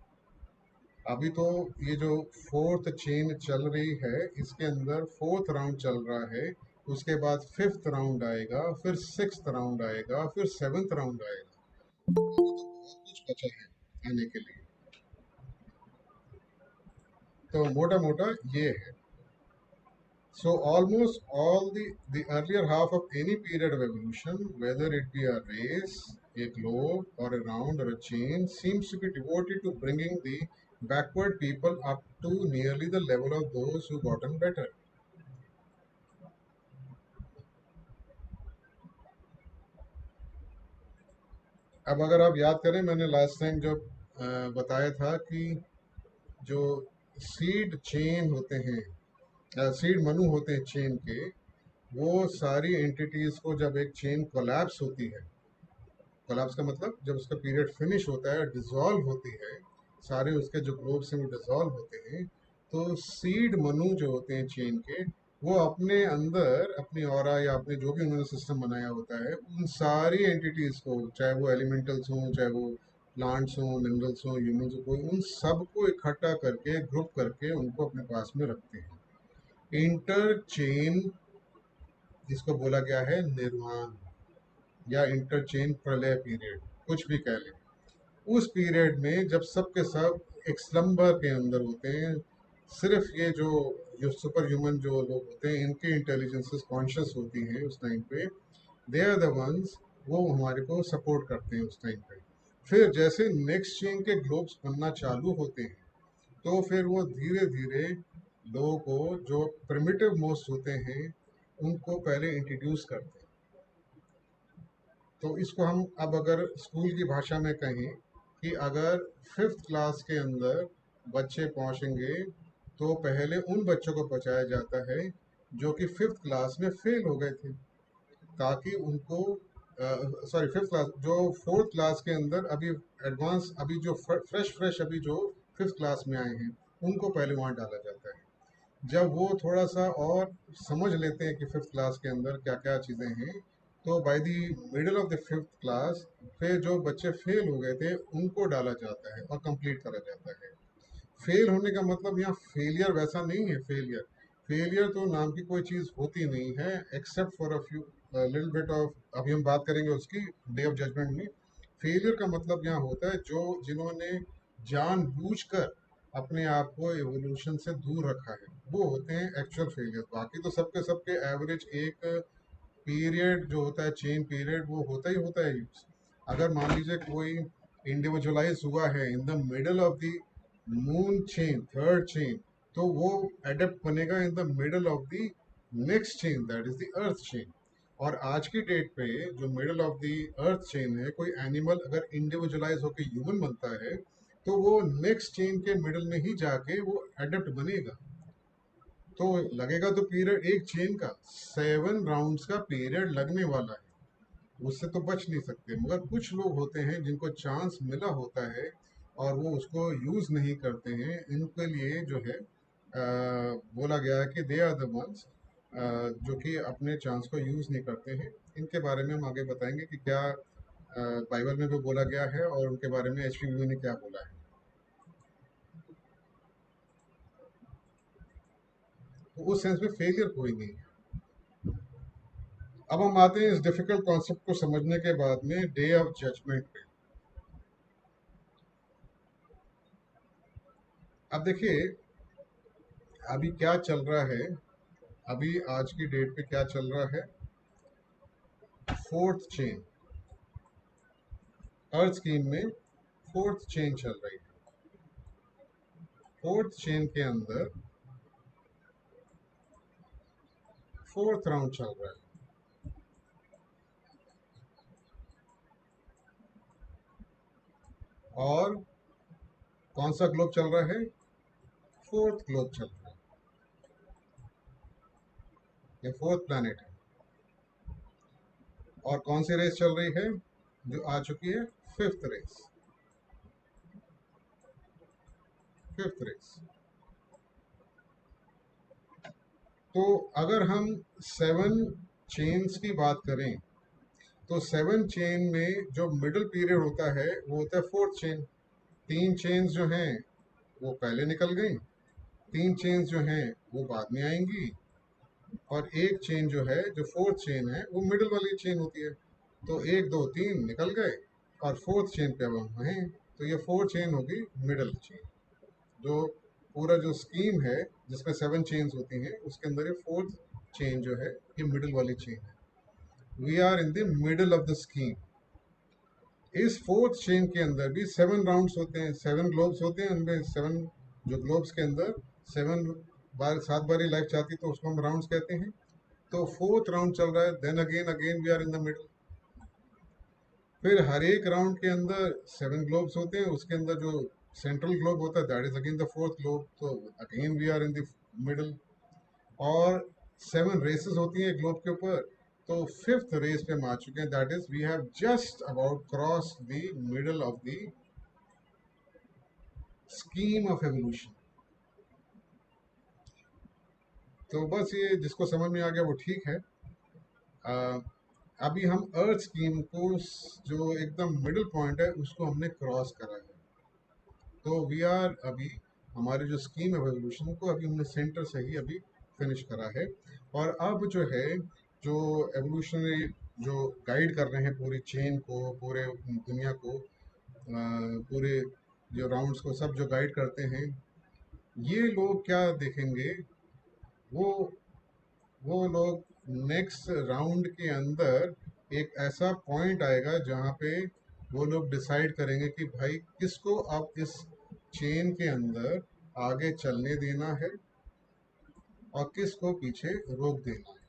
अभी तो ये जो फोर्थ चेन चल रही है, इसके अंदर फोर्थ राउंड चल रहा है, उसके बाद फिफ्थ राउंड आएगा, फिर सिक्स्थ राउंड आएगा, फिर सेवेंथ राउंड आएगा। अभी तो बहुत कुछ बचा है आने के लिए। तो मोटा मोटा ये है। So almost all the earlier half of any period of evolution, whether it be a race, a globe, or a round or a chain, seems to be devoted to bringing the backward people up to nearly the level of those who gotten better. अब अगर आप याद करें, मैंने last time जो बताया था कि जो सीड चेन होते हैं, सीड मनु होते हैं चेन के, वो सारी एंटिटीज को जब एक चेन कोलैप्स होती है, कोलैप्स का मतलब जब उसका पीरियड फिनिश होता है, डिसॉल्व होती है, सारे उसके जो ग्लोब्स हैं वो डिसॉल्व होते हैं, तो सीड मनु जो होते हैं चेन के, वो अपने अंदर अपनी ऑरा या अपने जो भी उन्होंने सिस्टम बनाया होता है, उन सारी एंटिटीज को, चाहे वो एलिमेंटल्स हों, चाहे वो प्लांट्स हों, मिनरल्स हों, ह्यूमंस हों, कोई उन सबको इकट्ठा करके ग्रुप करके उनको अपने पास में रखते हैं। इंटर चेन जिसको बोला गया है निर्वाण, या इंटरचेन प्रलय पीरियड, कुछ भी कह लें। उस पीरियड में जब सब के सब एक स्लम्बर के अंदर होते हैं, सिर्फ ये जो जो सुपर ह्यूमन जो लोग होते हैं, इनकी इंटेलिजेंसेस कॉन्शियस होती हैं उस टाइम पे, दे आर द वंस, वो हमारे को सपोर्ट करते हैं उस टाइम पे। फिर जैसे नेक्स्ट चेन के ग्लोब्स बनना चालू होते हैं, तो फिर वो धीरे धीरे लोगों को जो प्रिमिटिव मोस्ट होते हैं उनको पहले इंट्रोड्यूस करते हैं। तो इसको हम अब अगर स्कूल की भाषा में कहें कि अगर फिफ्थ क्लास के अंदर बच्चे पहुंचेंगे, तो पहले उन बच्चों को पहुंचाया जाता है जो कि फिफ्थ क्लास में फेल हो गए थे, ताकि उनको, सॉरी फिफ्थ क्लास, जो फोर्थ क्लास के अंदर अभी एडवांस, अभी जो फ्रेश फ्रेश अभी जो फिफ्थ क्लास में आए हैं, उनको पहले वहाँ डाला जाता है। जब वो थोड़ा सा और समझ लेते हैं कि फिफ्थ क्लास के अंदर क्या क्या चीज़ें हैं, तो by the middle of the fifth class फिर जो बच्चे फेल हो गए थे उनको डाला जाता है और कंप्लीट करा जाता है। फेल होने का मतलब यहाँ फेलियर वैसा नहीं है। फेलियर, फेलियर तो नाम की कोई चीज़ होती नहीं है, except for a few little bit of, अभी हम बात करेंगे उसकी डे ऑफ जजमेंट में। फेलियर का मतलब यहाँ होता है जो जिन्होंने जानबूझकर अपने आप को एवोल्यूशन से दूर रखा है, वो होते हैं एक्चुअल फेलियर। बाकी तो सबके सबके एवरेज एक पीरियड जो होता है, चेन पीरियड, वो होता ही होता है यूज। अगर मान लीजिए कोई इंडिविजुअलाइज हुआ है in the middle of the moon chain, third chain, तो वो एडेप्ट बनेगा इन the middle of the next chain, that is the earth chain. और आज की डेट पे जो middle of the earth chain है, कोई एनिमल अगर इंडिविजुअलाइज होकर ह्यूमन बनता है, तो वो नेक्स्ट चेन के मिडल में ही जाके वो एडेप्ट बनेगा। तो लगेगा तो पीरियड एक चेन का 7 राउंड्स का पीरियड लगने वाला है, उससे तो बच नहीं सकते। मगर कुछ लोग होते हैं जिनको चांस मिला होता है और वो उसको यूज नहीं करते हैं, इनके लिए जो है बोला गया है कि दे आर द वंस जो कि अपने चांस को यूज नहीं करते हैं। इनके बारे में हम आगे बताएंगे कि क्या बाइबल में भी बोला गया है और उनके बारे में एचपीवी ने क्या बोला है। तो उस सेंस में फेलियर कोई नहीं है। अब हम आते हैं इस डिफिकल्ट कॉन्सेप्ट को समझने के बाद में डे ऑफ जजमेंट पे। अब देखिए अभी क्या चल रहा है, अभी आज की डेट पे क्या चल रहा है। फोर्थ चेन, अर्थ स्कीम में फोर्थ चेन चल रही है। फोर्थ चेन के अंदर फोर्थ राउंड चल रहा है। और कौन सा ग्लोब चल रहा है? फोर्थ ग्लोब चल रहा है, ये फोर्थ प्लैनेट है। और कौन सी रेस चल रही है जो आ चुकी है? Fifth race, fifth race. तो अगर हम 7 चेन्स की बात करें, तो 7 चेन में जो मिडिल पीरियड होता है वो होता है फोर्थ चेन। 3 चेन्स जो हैं वो पहले निकल गई, 3 चेन्स जो हैं वो बाद में आएंगी, और एक चेन जो है, जो फोर्थ चेन है, वो मिडिल वाली चेन होती है। तो 1 2 3 निकल गए, और फोर्थ चेन पे अब हम हैं, तो ये फोर्थ चेन होगी मिडिल चेन। जो पूरा जो स्कीम है जिसमें 7 चेन्स होती हैं, उसके अंदर ये फोर्थ चेन जो है ये मिडिल वाली चेन है। We are in the middle of the scheme. इस फोर्थ चेन के अंदर भी 7 राउंड्स होते हैं, 7 ग्लोब्स होते हैं, उनमें 7, जो ग्लोब्स के अंदर 7 बार 7 बारी लाइफ चाहती, तो उसको हम राउंड्स कहते हैं। तो फोर्थ राउंड चल रहा है, then again again we are in the middle. फिर हर एक राउंड के अंदर 7 ग्लोब्स होते हैं, उसके अंदर जो सेंट्रल ग्लोब होता है that is again the fourth globe, तो again we are in the middle. और 7 रेसेस होती हैं ग्लोब के ऊपर, तो फिफ्थ रेस पे हम आ चुके हैं, that is we have just about cross the middle of the scheme of evolution. तो बस ये जिसको समझ में आ गया वो ठीक है। अभी हम अर्थ स्कीम को, जो एकदम मिडिल पॉइंट है, उसको हमने क्रॉस करा है। तो वी आर अभी, हमारे जो स्कीम ऑफ एवोल्यूशन को अभी हमने सेंटर से ही अभी फिनिश करा है। और अब जो है, जो एवोल्यूशनरी जो गाइड कर रहे हैं पूरी चेन को, पूरे दुनिया को, पूरे जो राउंड्स को, सब जो गाइड करते हैं, ये लोग क्या देखेंगे, वो वो लोग नेक्स्ट राउंड के अंदर एक ऐसा पॉइंट आएगा जहाँ पे वो लोग डिसाइड करेंगे कि भाई किसको अब इस चेन के अंदर आगे चलने देना है और किसको पीछे रोक देना है।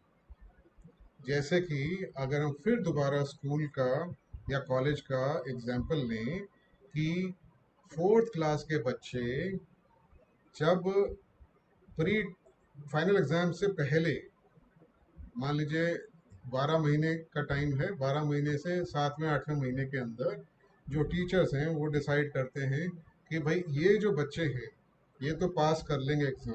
जैसे कि अगर हम फिर दोबारा स्कूल का या कॉलेज का एग्जाम्पल लें, कि फोर्थ क्लास के बच्चे जब प्री फाइनल एग्जाम से पहले, मान लीजिए 12 महीने का टाइम है, 12 महीने से 7वें 8वें महीने के अंदर जो टीचर्स हैं वो डिसाइड करते हैं कि भाई ये जो बच्चे हैं ये तो पास कर लेंगे एग्ज़ाम,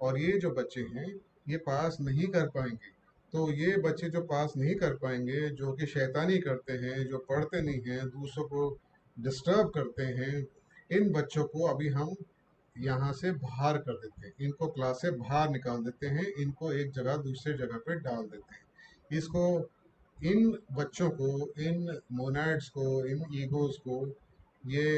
और ये जो बच्चे हैं ये पास नहीं कर पाएंगे। तो ये बच्चे जो पास नहीं कर पाएंगे, जो कि शैतानी करते हैं, जो पढ़ते नहीं हैं, दूसरों को डिस्टर्ब करते हैं, इन बच्चों को अभी हम यहाँ से बाहर कर देते हैं, इनको क्लास से बाहर निकाल देते हैं, इनको एक जगह दूसरे जगह पे डाल देते हैं। इसको, इन बच्चों को, इन मोनैड्स को, इन ईगोज को, ये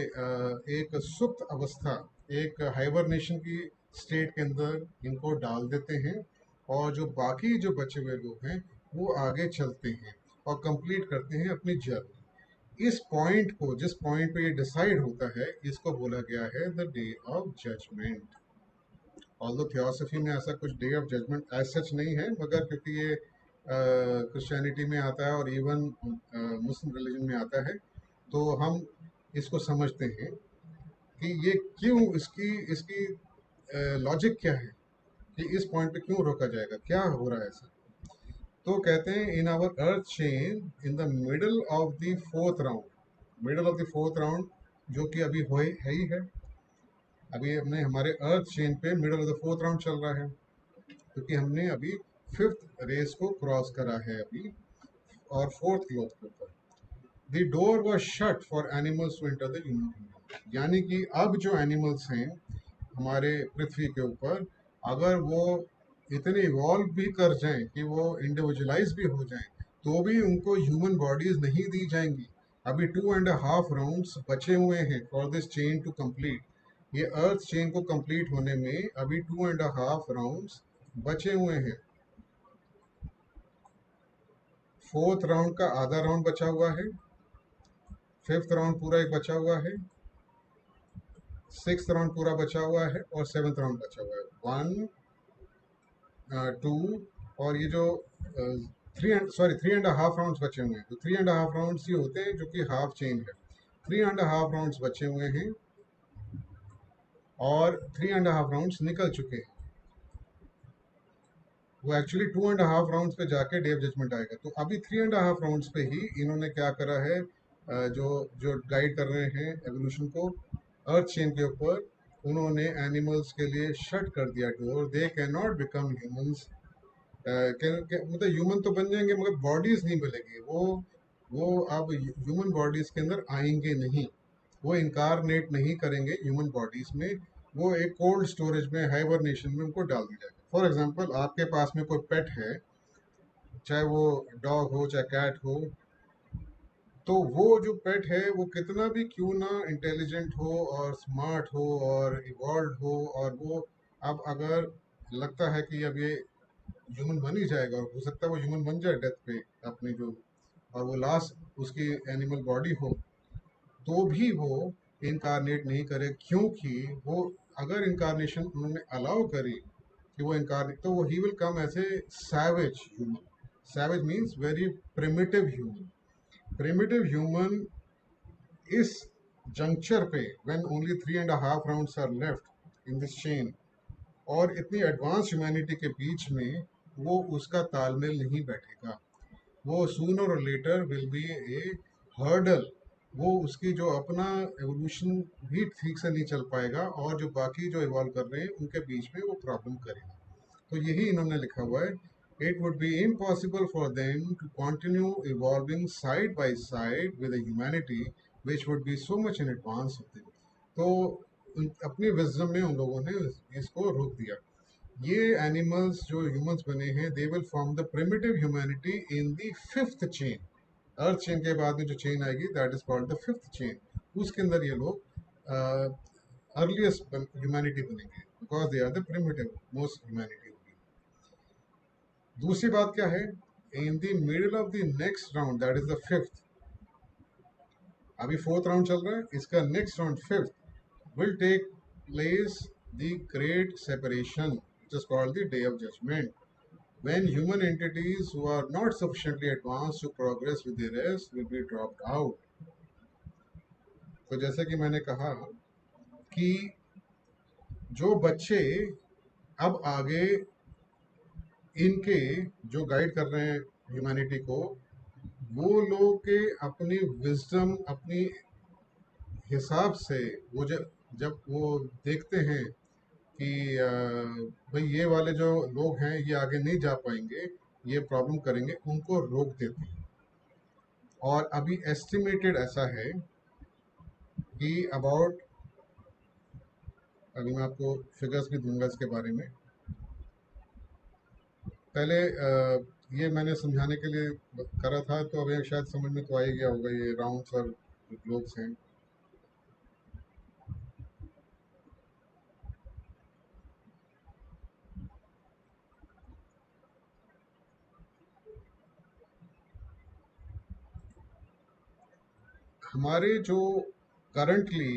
एक सुप्त अवस्था, एक हाइबरनेशन की स्टेट के अंदर इनको डाल देते हैं, और जो बाकी जो बचे हुए लोग हैं वो आगे चलते हैं और कंप्लीट करते हैं अपनी जर्नी। इस पॉइंट को, जिस पॉइंट पे ये डिसाइड होता है, इसको बोला गया है the day of judgement. Although theosophy में ऐसा कुछ day of judgement as such नहीं है, मगर क्योंकि ये क्रिश्चियनिटी में आता है और इवन मुस्लिम रिलीजन में आता है, तो हम इसको समझते हैं कि ये क्यों, इसकी इसकी लॉजिक क्या है, कि इस पॉइंट पे क्यों रोका जाएगा, क्या हो रहा है ऐसा। तो कहते हैं in our earth chain in the middle of the fourth round, middle of the fourth round, जो कि अभी हो है ही है, अभी हमने हमारे अर्थ चेन पे middle of the fourth round चल रहा है, क्योंकि हमने अभी फिफ्थ रेस को क्रॉस करा है अभी, और फोर्थ ग्लोब के ऊपर। The door was shut for animals to enter the human kingdom, यानी कि अब जो एनिमल्स हैं हमारे पृथ्वी के ऊपर, अगर वो इतने इवॉल्व भी कर जाएं कि वो इंडिविजुअलाइज भी हो जाएं, तो भी उनको ह्यूमन बॉडीज नहीं दी जाएंगी। अभी 2.5 राउंड्स बचे हुए हैं for this chain to complete. ये अर्थ चेन को कंप्लीट होने में अभी 2.5 राउंड्स बचे हुए हैं। फोर्थ राउंड का आधा राउंड बचा हुआ है, फिफ्थ राउंड पूरा एक बचा हुआ है, सिक्स्थ राउंड पूरा बचा हुआ है, और सेवन्थ राउंड बचा हुआ है। 1 2, और ये जो 3.5 राउंड्स बचे हुए हैं, तो 3.5 राउंड्स ये होते हैं जो कि हाफ चेन है। 3.5 राउंड्स बचे हुए हैं, और 3.5 राउंड्स निकल चुके हैं। वो एक्चुअली 2.5 राउंड्स पे जाके डे ऑफ जजमेंट आएगा। तो अभी 3.5 राउंड्स पे ही इन्होंने क्या करा है, जो जो गाइड कर रहे हैं एवोल्यूशन को अर्थ चेन के ऊपर, उन्होंने एनिमल्स के लिए शट कर दिया door, they can not become humans. मतलब ह्यूमन तो बन जाएंगे मगर बॉडीज नहीं मिलेगी, वो अब ह्यूमन बॉडीज के अंदर आएंगे नहीं, वो इनकारनेट नहीं करेंगे ह्यूमन बॉडीज में, वो एक कोल्ड स्टोरेज में, हाइबरनेशन में उनको डाल दिया जाएगा। फॉर एग्जांपल, आपके पास में कोई पेट है, चाहे वो डॉग हो चाहे कैट हो, तो वो जो पेट है वो कितना भी क्यों ना इंटेलिजेंट हो और स्मार्ट हो और इवॉल्व हो, और वो अब अगर लगता है कि अब ये ह्यूमन बन ही जाएगा, और हो सकता है वो ह्यूमन बन जाए डेथ पे अपनी जो, और वो लास्ट उसकी एनिमल बॉडी हो, तो भी वो इनकारनेट नहीं करे, क्योंकि वो अगर इनकारनेशन उन्होंने अलाउ करी कि वो इनकारनेट, तो वो ही will come as a savage human. Savage means very primitive human. Primitive human इस जंक्चर पे, when only 3.5 rounds are left in this chain, और इतनी एडवांस ह्यूमैनिटी के बीच में वो उसका तालमेल नहीं बैठेगा। वो सूनर और later will be a hurdle. वो उसकी जो अपना एवोल्यूशन भी ठीक से नहीं चल पाएगा, और जो बाकी जो इवॉल्व कर रहे हैं उनके बीच में वो प्रॉब्लम करेगा। तो यही इन्होंने लिखा हुआ है, it would be impossible for them to continue evolving side by side with humanity which would be so much in advance of them. तो अपनी विजडम में उन लोगों ने इसको रोक दिया। ये एनिमल्स जो ह्यूमंस बने हैं, they will form the primitive humanity in the fifth chain. Earth chain के बाद में जो चेन आएगी, that is called the fifth chain. उसके अंदर ये लोग अर्लीस्ट ह्यूमैनिटी बनेंगे, because they are the primitive most humanity होगी। दूसरी बात क्या है, in the middle of the next round, that is the fifth, अभी फोर्थ राउंड चल रहा है, इसका next round fifth will take place the great separation, which is called the day of judgment, when human entities who are not sufficiently advanced to progress with the rest will be dropped out. तो जैसे कि मैंने कहा कि जो बच्चे अब आगे इनके जो गाइड कर रहे हैं ह्यूमैनिटी को, वो लोग के अपनी विजडम, अपनी हिसाब से, वो जब जब वो देखते हैं कि भाई ये वाले जो लोग हैं ये आगे नहीं जा पाएंगे, ये प्रॉब्लम करेंगे, उनको रोक देते हैं। और अभी एस्टिमेटेड ऐसा है कि अबाउट, अभी मैं आपको फिगर्स भी दूंगा इसके बारे में। पहले ये मैंने समझाने के लिए करा था, तो अभी शायद समझ में तो आ ही गया होगा, ये राउंड्स और ग्लोब्स हैं। हमारे जो करंटली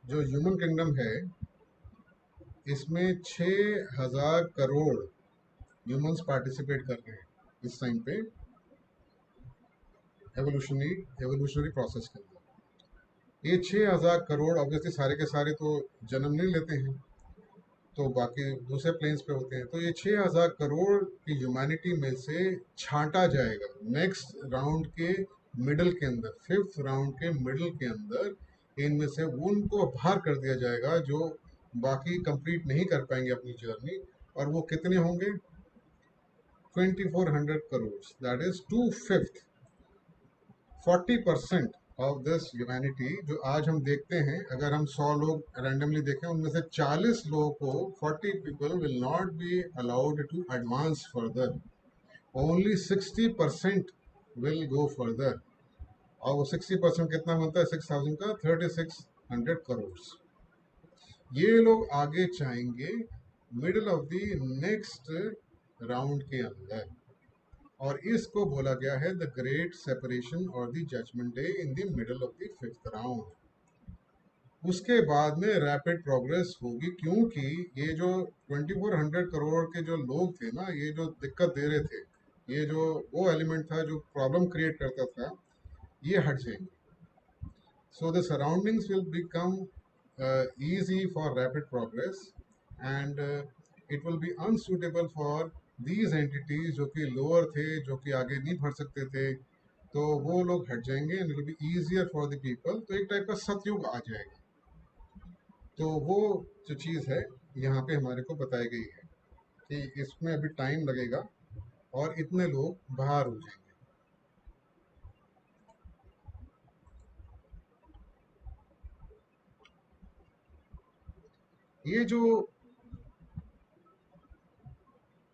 जो ह्यूमन किंगडम है, इसमें 6,000 करोड़ ह्यूमंस पार्टिसिपेट कर रहे हैं इस टाइम पे एवोल्यूशनरी एवोल्यूशनरी प्रोसेस के अंदर। ये 6,000 करोड़ ऑब्वियसली सारे के सारे तो जन्म नहीं लेते हैं, तो बाकी दूसरे प्लेन्स पे होते हैं। तो ये 6,000 करोड़ की ह्यूमैनिटी में से छांटा जाएगा नेक्स्ट राउंड के मिडल के अंदर, फिफ्थ राउंड के मिडल के अंदर। इनमें से उनको बाहर कर दिया जाएगा जो बाकी कंप्लीट नहीं कर पाएंगे अपनी जर्नी। और वो कितने होंगे? 2,400 crore, that is 2/5, 40% of this humanity. जो आज हम देखते हैं, अगर हम 100 लोग रैंडमली देखें, उनमें से 40 लोगों को, 40 people will not be allowed to advance further, only 60% will go further. और वो 60% कितना बनता है 6,000 का? 3,600 करोड़। ये लोग आगे चाहेंगे middle of the next round के अंदर, और इसको बोला गया है द ग्रेट सेपरेशन और the judgement day in the middle of the fifth round. उसके बाद में रैपिड प्रोग्रेस होगी, क्योंकि ये जो 2,400 करोड़ के जो लोग थे ना, ये जो दिक्कत दे रहे थे, ये जो वो एलिमेंट था जो प्रॉब्लम क्रिएट करता था, ये हट जाएंगे। So the surroundings will become easy for rapid progress, and it will be unsuitable for these entities जो कि lower थे, जो कि आगे नहीं बढ़ सकते थे, तो वो लोग हट जाएंगे, and it will be easier for the people। तो एक टाइप का सतयुग आ जाएगा। तो वो जो चीज़ है यहाँ पे हमारे को बताई गई है कि इसमें अभी टाइम लगेगा और इतने लोग बाहर हो जाएंगे। ये जो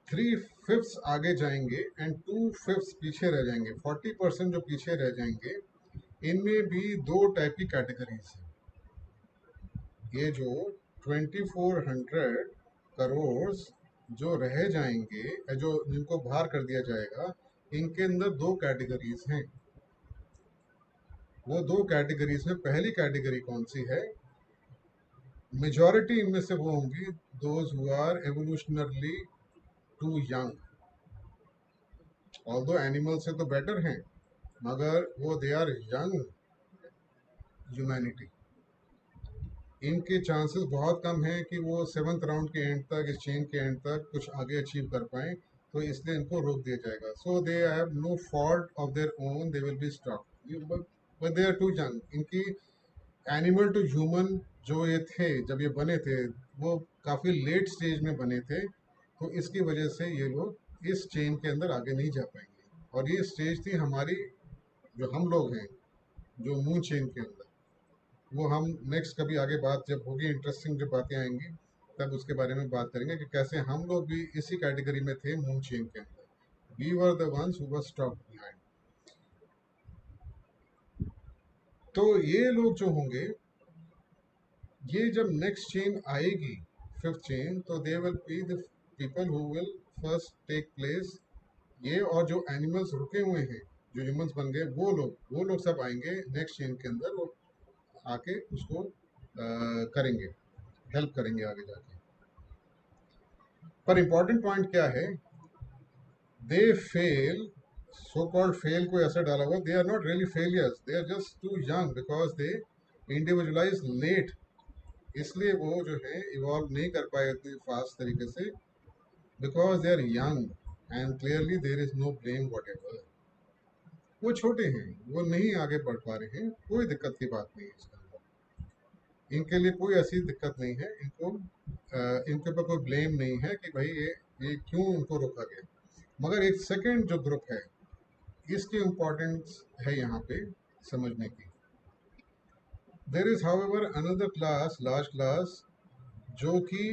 3/5 आगे जाएंगे एंड 2/5 पीछे रह जाएंगे, 40% जो पीछे रह जाएंगे, इनमें भी दो टाइप की कैटेगरीज हैं। ये जो 2400 करोड़ जो रह जाएंगे, जो जिनको बाहर कर दिया जाएगा, इनके अंदर दो कैटेगरीज हैं। वो दो कैटेगरीज में पहली कैटेगरी कौन सी है? मेजॉरिटी इनमें से वो होंगी those who are evolutionarily too young. Although animal से तो बेटर हैं, मगर वो दे आर यंग ह्यूमैनिटी। इनके चांसेस बहुत कम हैं कि वो 7th राउंड के एंड तक, इस चेन के एंड तक कुछ आगे अचीव कर पाएं, तो इसलिए इनको रोक दिया जाएगा। So they have no fault of their own, they will be stop, but they are too young. इनकी एनिमल टू ह्यूमन जो ये थे, जब ये बने थे, वो काफ़ी लेट स्टेज में बने थे, तो इसकी वजह से ये लोग इस चेन के अंदर आगे नहीं जा पाएंगे। और ये स्टेज थी हमारी, जो हम लोग हैं, जो मून चेन के अंदर। वो हम नेक्स्ट कभी आगे बात जब होगी, इंटरेस्टिंग जो बातें आएंगी, तब उसके बारे में बात करेंगे कि कैसे हम लोग भी इसी कैटेगरी में थे मून चेन के अंदर। We were the ones who were stop behind. तो ये लोग जो होंगे, ये जब नेक्स्ट चेन आएगी, 5th चेन, तो they will be the people who will first take place. ये और जो एनिमल्स रुके हुए हैं, जो ह्यूमंस बन गए, वो लोग सब आएंगे नेक्स्ट चेन के अंदर, वो आके उसको करेंगे, हेल्प करेंगे आगे जाके। पर इंपॉर्टेंट पॉइंट क्या है? They fail, so called fail कोई ऐसा डाला हुआ, they are not really failures, they are just too young because they individualise late. इसलिए वो जो है इवॉल्व नहीं कर पाए इतनी फास्ट तरीके से, because they are young and clearly there is no blame whatever. वो छोटे हैं, वो नहीं आगे बढ़ पा रहे हैं, कोई दिक्कत की बात नहीं है इसके अंदर। इनके लिए कोई ऐसी दिक्कत नहीं है, इनके ऊपर कोई ब्लेम नहीं है कि भाई ये क्यों उनको रोका गया। मगर एक सेकंड जो ग्रुप है, इसकी इम्पोर्टेंस है यहाँ पे समझने की। There is however another class, large class, जो कि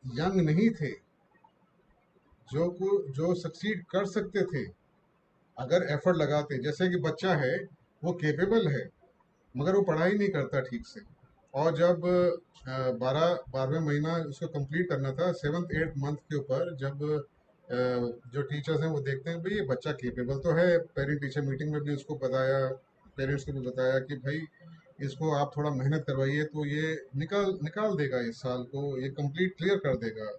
यंग नहीं थे, जो सक्सीड कर सकते थे अगर एफर्ट लगाते। जैसे कि बच्चा है, वो केपेबल है, मगर वो पढ़ाई नहीं करता ठीक से। और जब 12वें महीना उसको कंप्लीट करना था, 7th 8th मंथ के ऊपर, जब जो टीचर्स हैं वो देखते हैं भाई ये बच्चा केपेबल तो है, पेरेंट टीचर मीटिंग में भी उसको बताया, पेरेंट्स को भी बताया कि भाई इसको आप थोड़ा मेहनत करवाइए तो ये निकाल निकाल देगा, इस साल को ये कंप्लीट क्लियर कर देगा।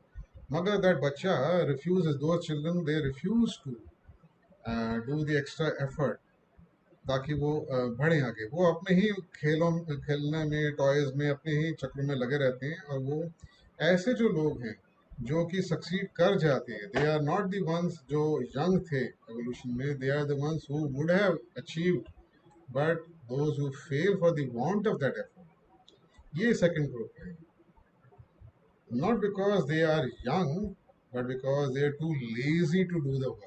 मगर दैट बच्चा refuse, those children they refuse to do the extra effort, ताकि वो बढ़े आगे। वो अपने ही खेलने में, टॉयज में, अपने ही चक्रों में लगे रहते हैं। और वो ऐसे जो लोग हैं जो कि सक्सीड कर जाते हैं, they are not the ones जो यंग थे एवोल्यूशन में, they are the ones who would have achieved, but those who fail for the want of that effort, ये सेकंड ग्रुप है। Not because they are young, but because they are too lazy to do the work.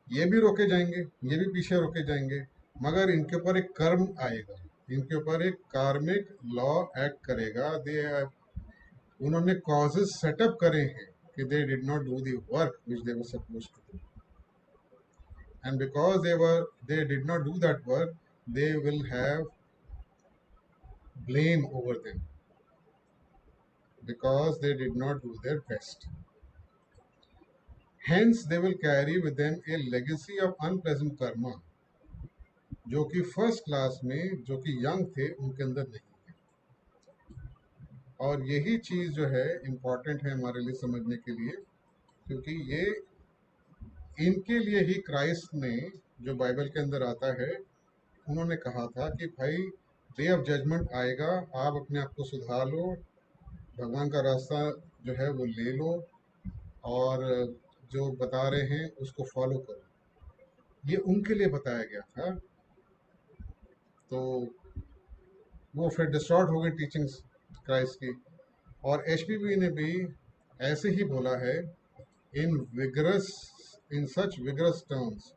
ये भी रोके जाएंगे, ये भी पीछे रोके जाएंगे, मगर इनके ऊपर एक कर्म आएगा, इनके ऊपर एक कार्मिक लॉ एक्ट करेगा। दे उन्होंने कॉजेज सेटअप करे हैं कि they did not do the work which they were supposed to do, and because they did not do that work, they will have blame over them because they did not do their best. Hence, they will carry with them a legacy of unpleasant karma, जो कि first class में जो कि young थे उनके अंदर नहीं है। और यही चीज़ जो है इम्पॉर्टेंट है हमारे लिए समझने के लिए, क्योंकि ये इनके लिए ही क्राइस्ट ने, जो बाइबल के अंदर आता है, उन्होंने कहा था कि भाई डे ऑफ जजमेंट आएगा, आप अपने आप को सुधार लो, भगवान का रास्ता जो है वो ले लो, और जो बता रहे हैं उसको फॉलो करो। ये उनके लिए बताया गया था। तो वो फिर डिस्टॉर्ट हो गई टीचिंग्स क्राइस्ट की। और एचपीवी ने भी ऐसे ही बोला है, in vigorous, in such vigorous terms,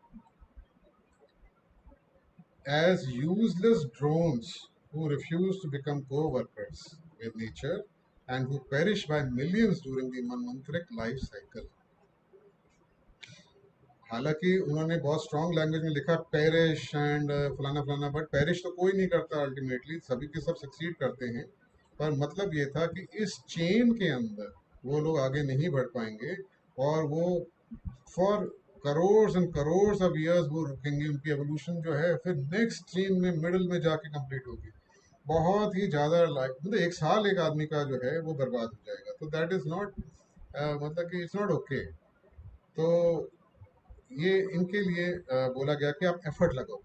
as useless drones who refuse to become co-workers with nature and who perish by millions during the manmantric life cycle. हालांकि उन्होंने बहुत स्ट्रॉन्ग लैंग्वेज में लिखा पेरिश एंड फलाना फलाना, बट पेरिश तो कोई नहीं करता, अल्टीमेटली सभी के सब सक्सीड करते हैं। पर मतलब ये था कि इस चेन के अंदर वो लोग आगे नहीं बढ़ पाएंगे और वो for crore and crore of years वो रुकेंगे। उनकी एवोल्यूशन जो है फिर नेक्स्ट चेन में मिडल में जाके कंप्लीट होगी। बहुत ही ज़्यादा लाइक मतलब एक साल एक आदमी का जो है वो बर्बाद हो जाएगा। तो दैट इज़ नॉट मतलब कि इट्स नॉट ओके। तो ये इनके लिए बोला गया कि आप एफर्ट लगाओ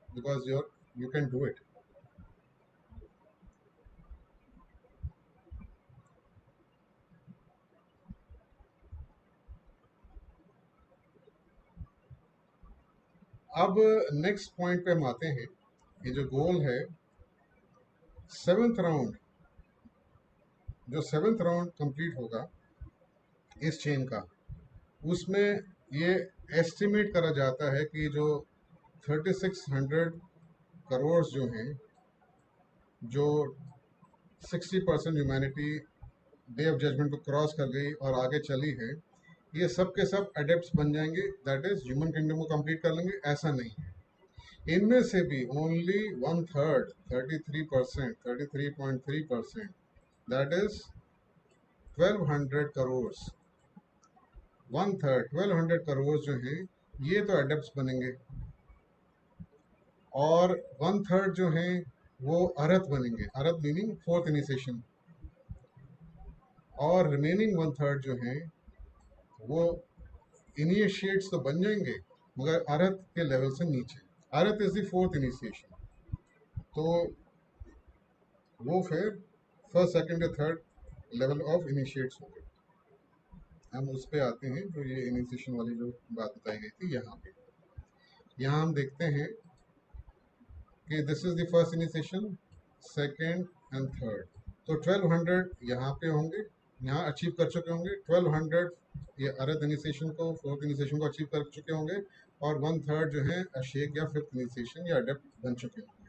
because you can do it. अब नेक्स्ट पॉइंट पे हम आते हैं। ये जो गोल है सेवेंथ राउंड, जो सेवेंथ राउंड कंप्लीट होगा इस चेन का, उसमें ये एस्टिमेट करा जाता है कि जो 3600 करोड़ जो हैं, जो 60% ह्यूमैनिटी डे ऑफ जजमेंट को क्रॉस कर गई और आगे चली है, ये सब के सब एडेप्ट्स बन जाएंगे, दैट इज ह्यूमन किंगडम को कंप्लीट कर लेंगे। ऐसा नहीं है। इनमें से भी only one third 33%, 33.3%, that is 1200 crore, one third 1200 crore जो हैं ये तो एडेप्ट्स बनेंगे, और वन थर्ड जो हैं वो अरथ बनेंगे, अरथ मीनिंग फोर्थ इनिशिएशन, और रिमेनिंग वन थर्ड जो हैं वो इनिशिएट्स तो बन जाएंगे मगर अरथ के लेवल से नीचे। अरथ इज द फोर्थ इनिशिएशन, तो वो फिर फर्स्ट सेकंड या थर्ड लेवल ऑफ इनिशिएट्स हो गए। हम उस पे आते हैं जो ये इनिशिएशन वाली जो बात बताई गई थी। यहाँ हम देखते हैं कि this is the first initiation, second and third. तो 1200 यहाँ पे होंगे, यहाँ अचीव कर चुके होंगे। 1200 ये अर्थ इनिशिएशन को, फोर्थ इनिशिएशन को अचीव कर चुके होंगे, और वन थर्ड जो है अशेक या फिफ्थ इनिशिएशन या अडेप्ट बन चुके होंगे।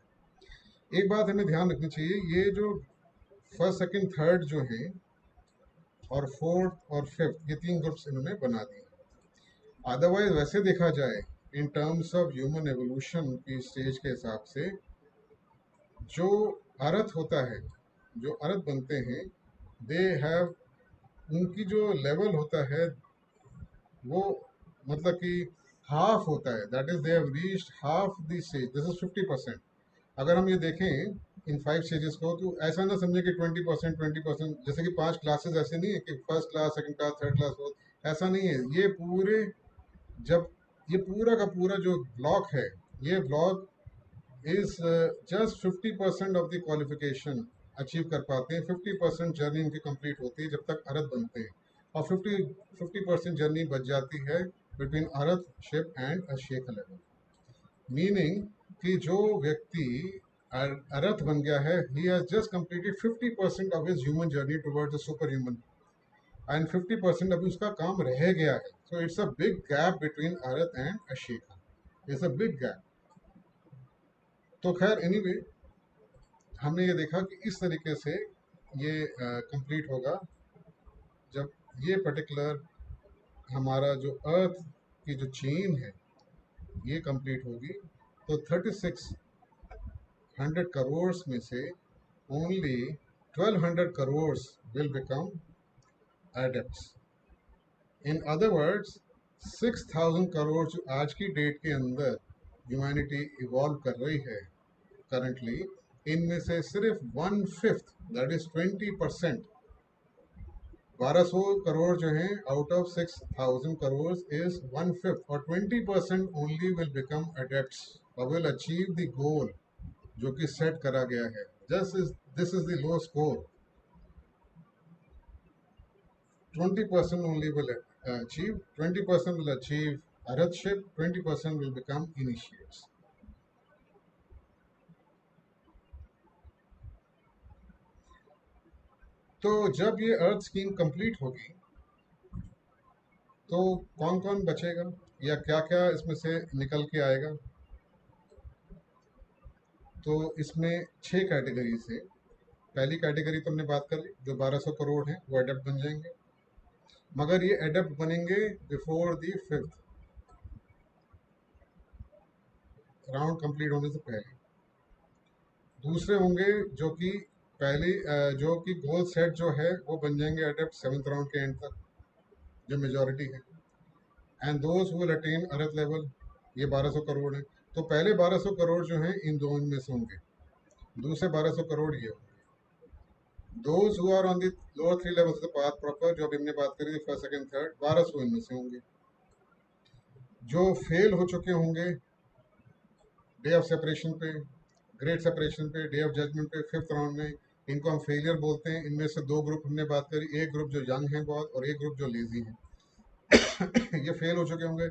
एक बात हमें ध्यान रखनी चाहिए, ये जो फर्स्ट सेकंड थर्ड जो है और फोर्थ और फिफ्थ, ये तीन ग्रुप्स इन्होंने बना दिए। अदरवाइज वैसे देखा जाए in terms of human evolution की स्टेज के हिसाब से, जो अर्थ होता है, जो अर्थ बनते हैं, दे हैव, उनकी जो लेवल होता है वो मतलब कि हाफ होता है, that is they have reached half the stage, this is 50%। अगर हम ये देखें इन 5 स्टेजेस को, तो ऐसा ना समझे कि 20%, 20%, जैसे कि 5 क्लासेस ऐसे नहीं है कि first class, second class, third class, fourth, ऐसा नहीं है। ये पूरे, जब ये पूरा का पूरा जो ब्लॉक है, ये block is just 50% of the qualification achieve कर पाते हैं। 50% जर्नी उनकी कंप्लीट होती है जब तक अर्थ बनते हैं, और 50% जर्नी बच जाती है between Arhatship and Asekha level. Meaning कि जो व्यक्ति अर्थ बन गया है, he has just completed 50% of his human journey towards the super human, and 50% अभी उसका काम रह गया है। So it's a big gap between Arhat and Asekha, it's a big gap. तो खैर एनीवे, हमने ये देखा कि इस तरीके से ये कंप्लीट होगा जब ये पर्टिकुलर हमारा जो अर्थ की जो चेन है ये कंप्लीट होगी। तो 3600 करोड़ में से only 1200 crore will become adepts. In other words 6000 crore जो आज की डेट के अंदर ह्यूमैनिटी इवॉल्व कर रही है करंटली, इनमें से सिर्फ one fifth, that is 20%, 1200 crore जो हैं out of 6000 crore is one fifth, और 20% ओनली विल बिकम अडेप्ट्स और विल अचीव द गोल जो कि सेट करा गया है। Just is this is the low score. 20% only will achieve, 20% will achieve arathship, 20% will become initiates. तो जब ये अर्थ स्कीम कंप्लीट होगी तो कौन कौन बचेगा या क्या क्या इसमें से निकल के आएगा? तो इसमें 6 कैटेगरीज है। पहली कैटेगरी तो हमने बात कर ली, जो 1200 करोड़ है वो एडप्ट बन जाएंगे, मगर ये एडप्ट बनेंगे before the 5th round complete होने से पहले। दूसरे होंगे जो कि पहले जो कि गोल सेट जो है वो बन जाएंगे एडप्ट 7th राउंड के एंड तक, जो मेजोरिटी है। And those who will attain earth level, ये 1200 करोड़ है। तो पहले 1200 करोड़ जो हैं इन दो में से होंगे, दूसरे 1200 करोड़ ये होंगे। Those who are on the lower 3 levels of the path proper, जो अभी हमने बात करी थी फर्स्ट सेकंड थर्ड, 1200 इनमें से होंगे। जो फेल हो चुके होंगे डे ऑफ सेपरेशन पे, ग्रेट सेपरेशन पे, डे ऑफ जजमेंट पे, 5th राउंड में, इनको हम फेलियर बोलते हैं। इनमें से दो ग्रुप हमने बात करी, एक ग्रुप जो यंग है बहुत और एक ग्रुप जो लेजी है। ये फेल हो चुके होंगे,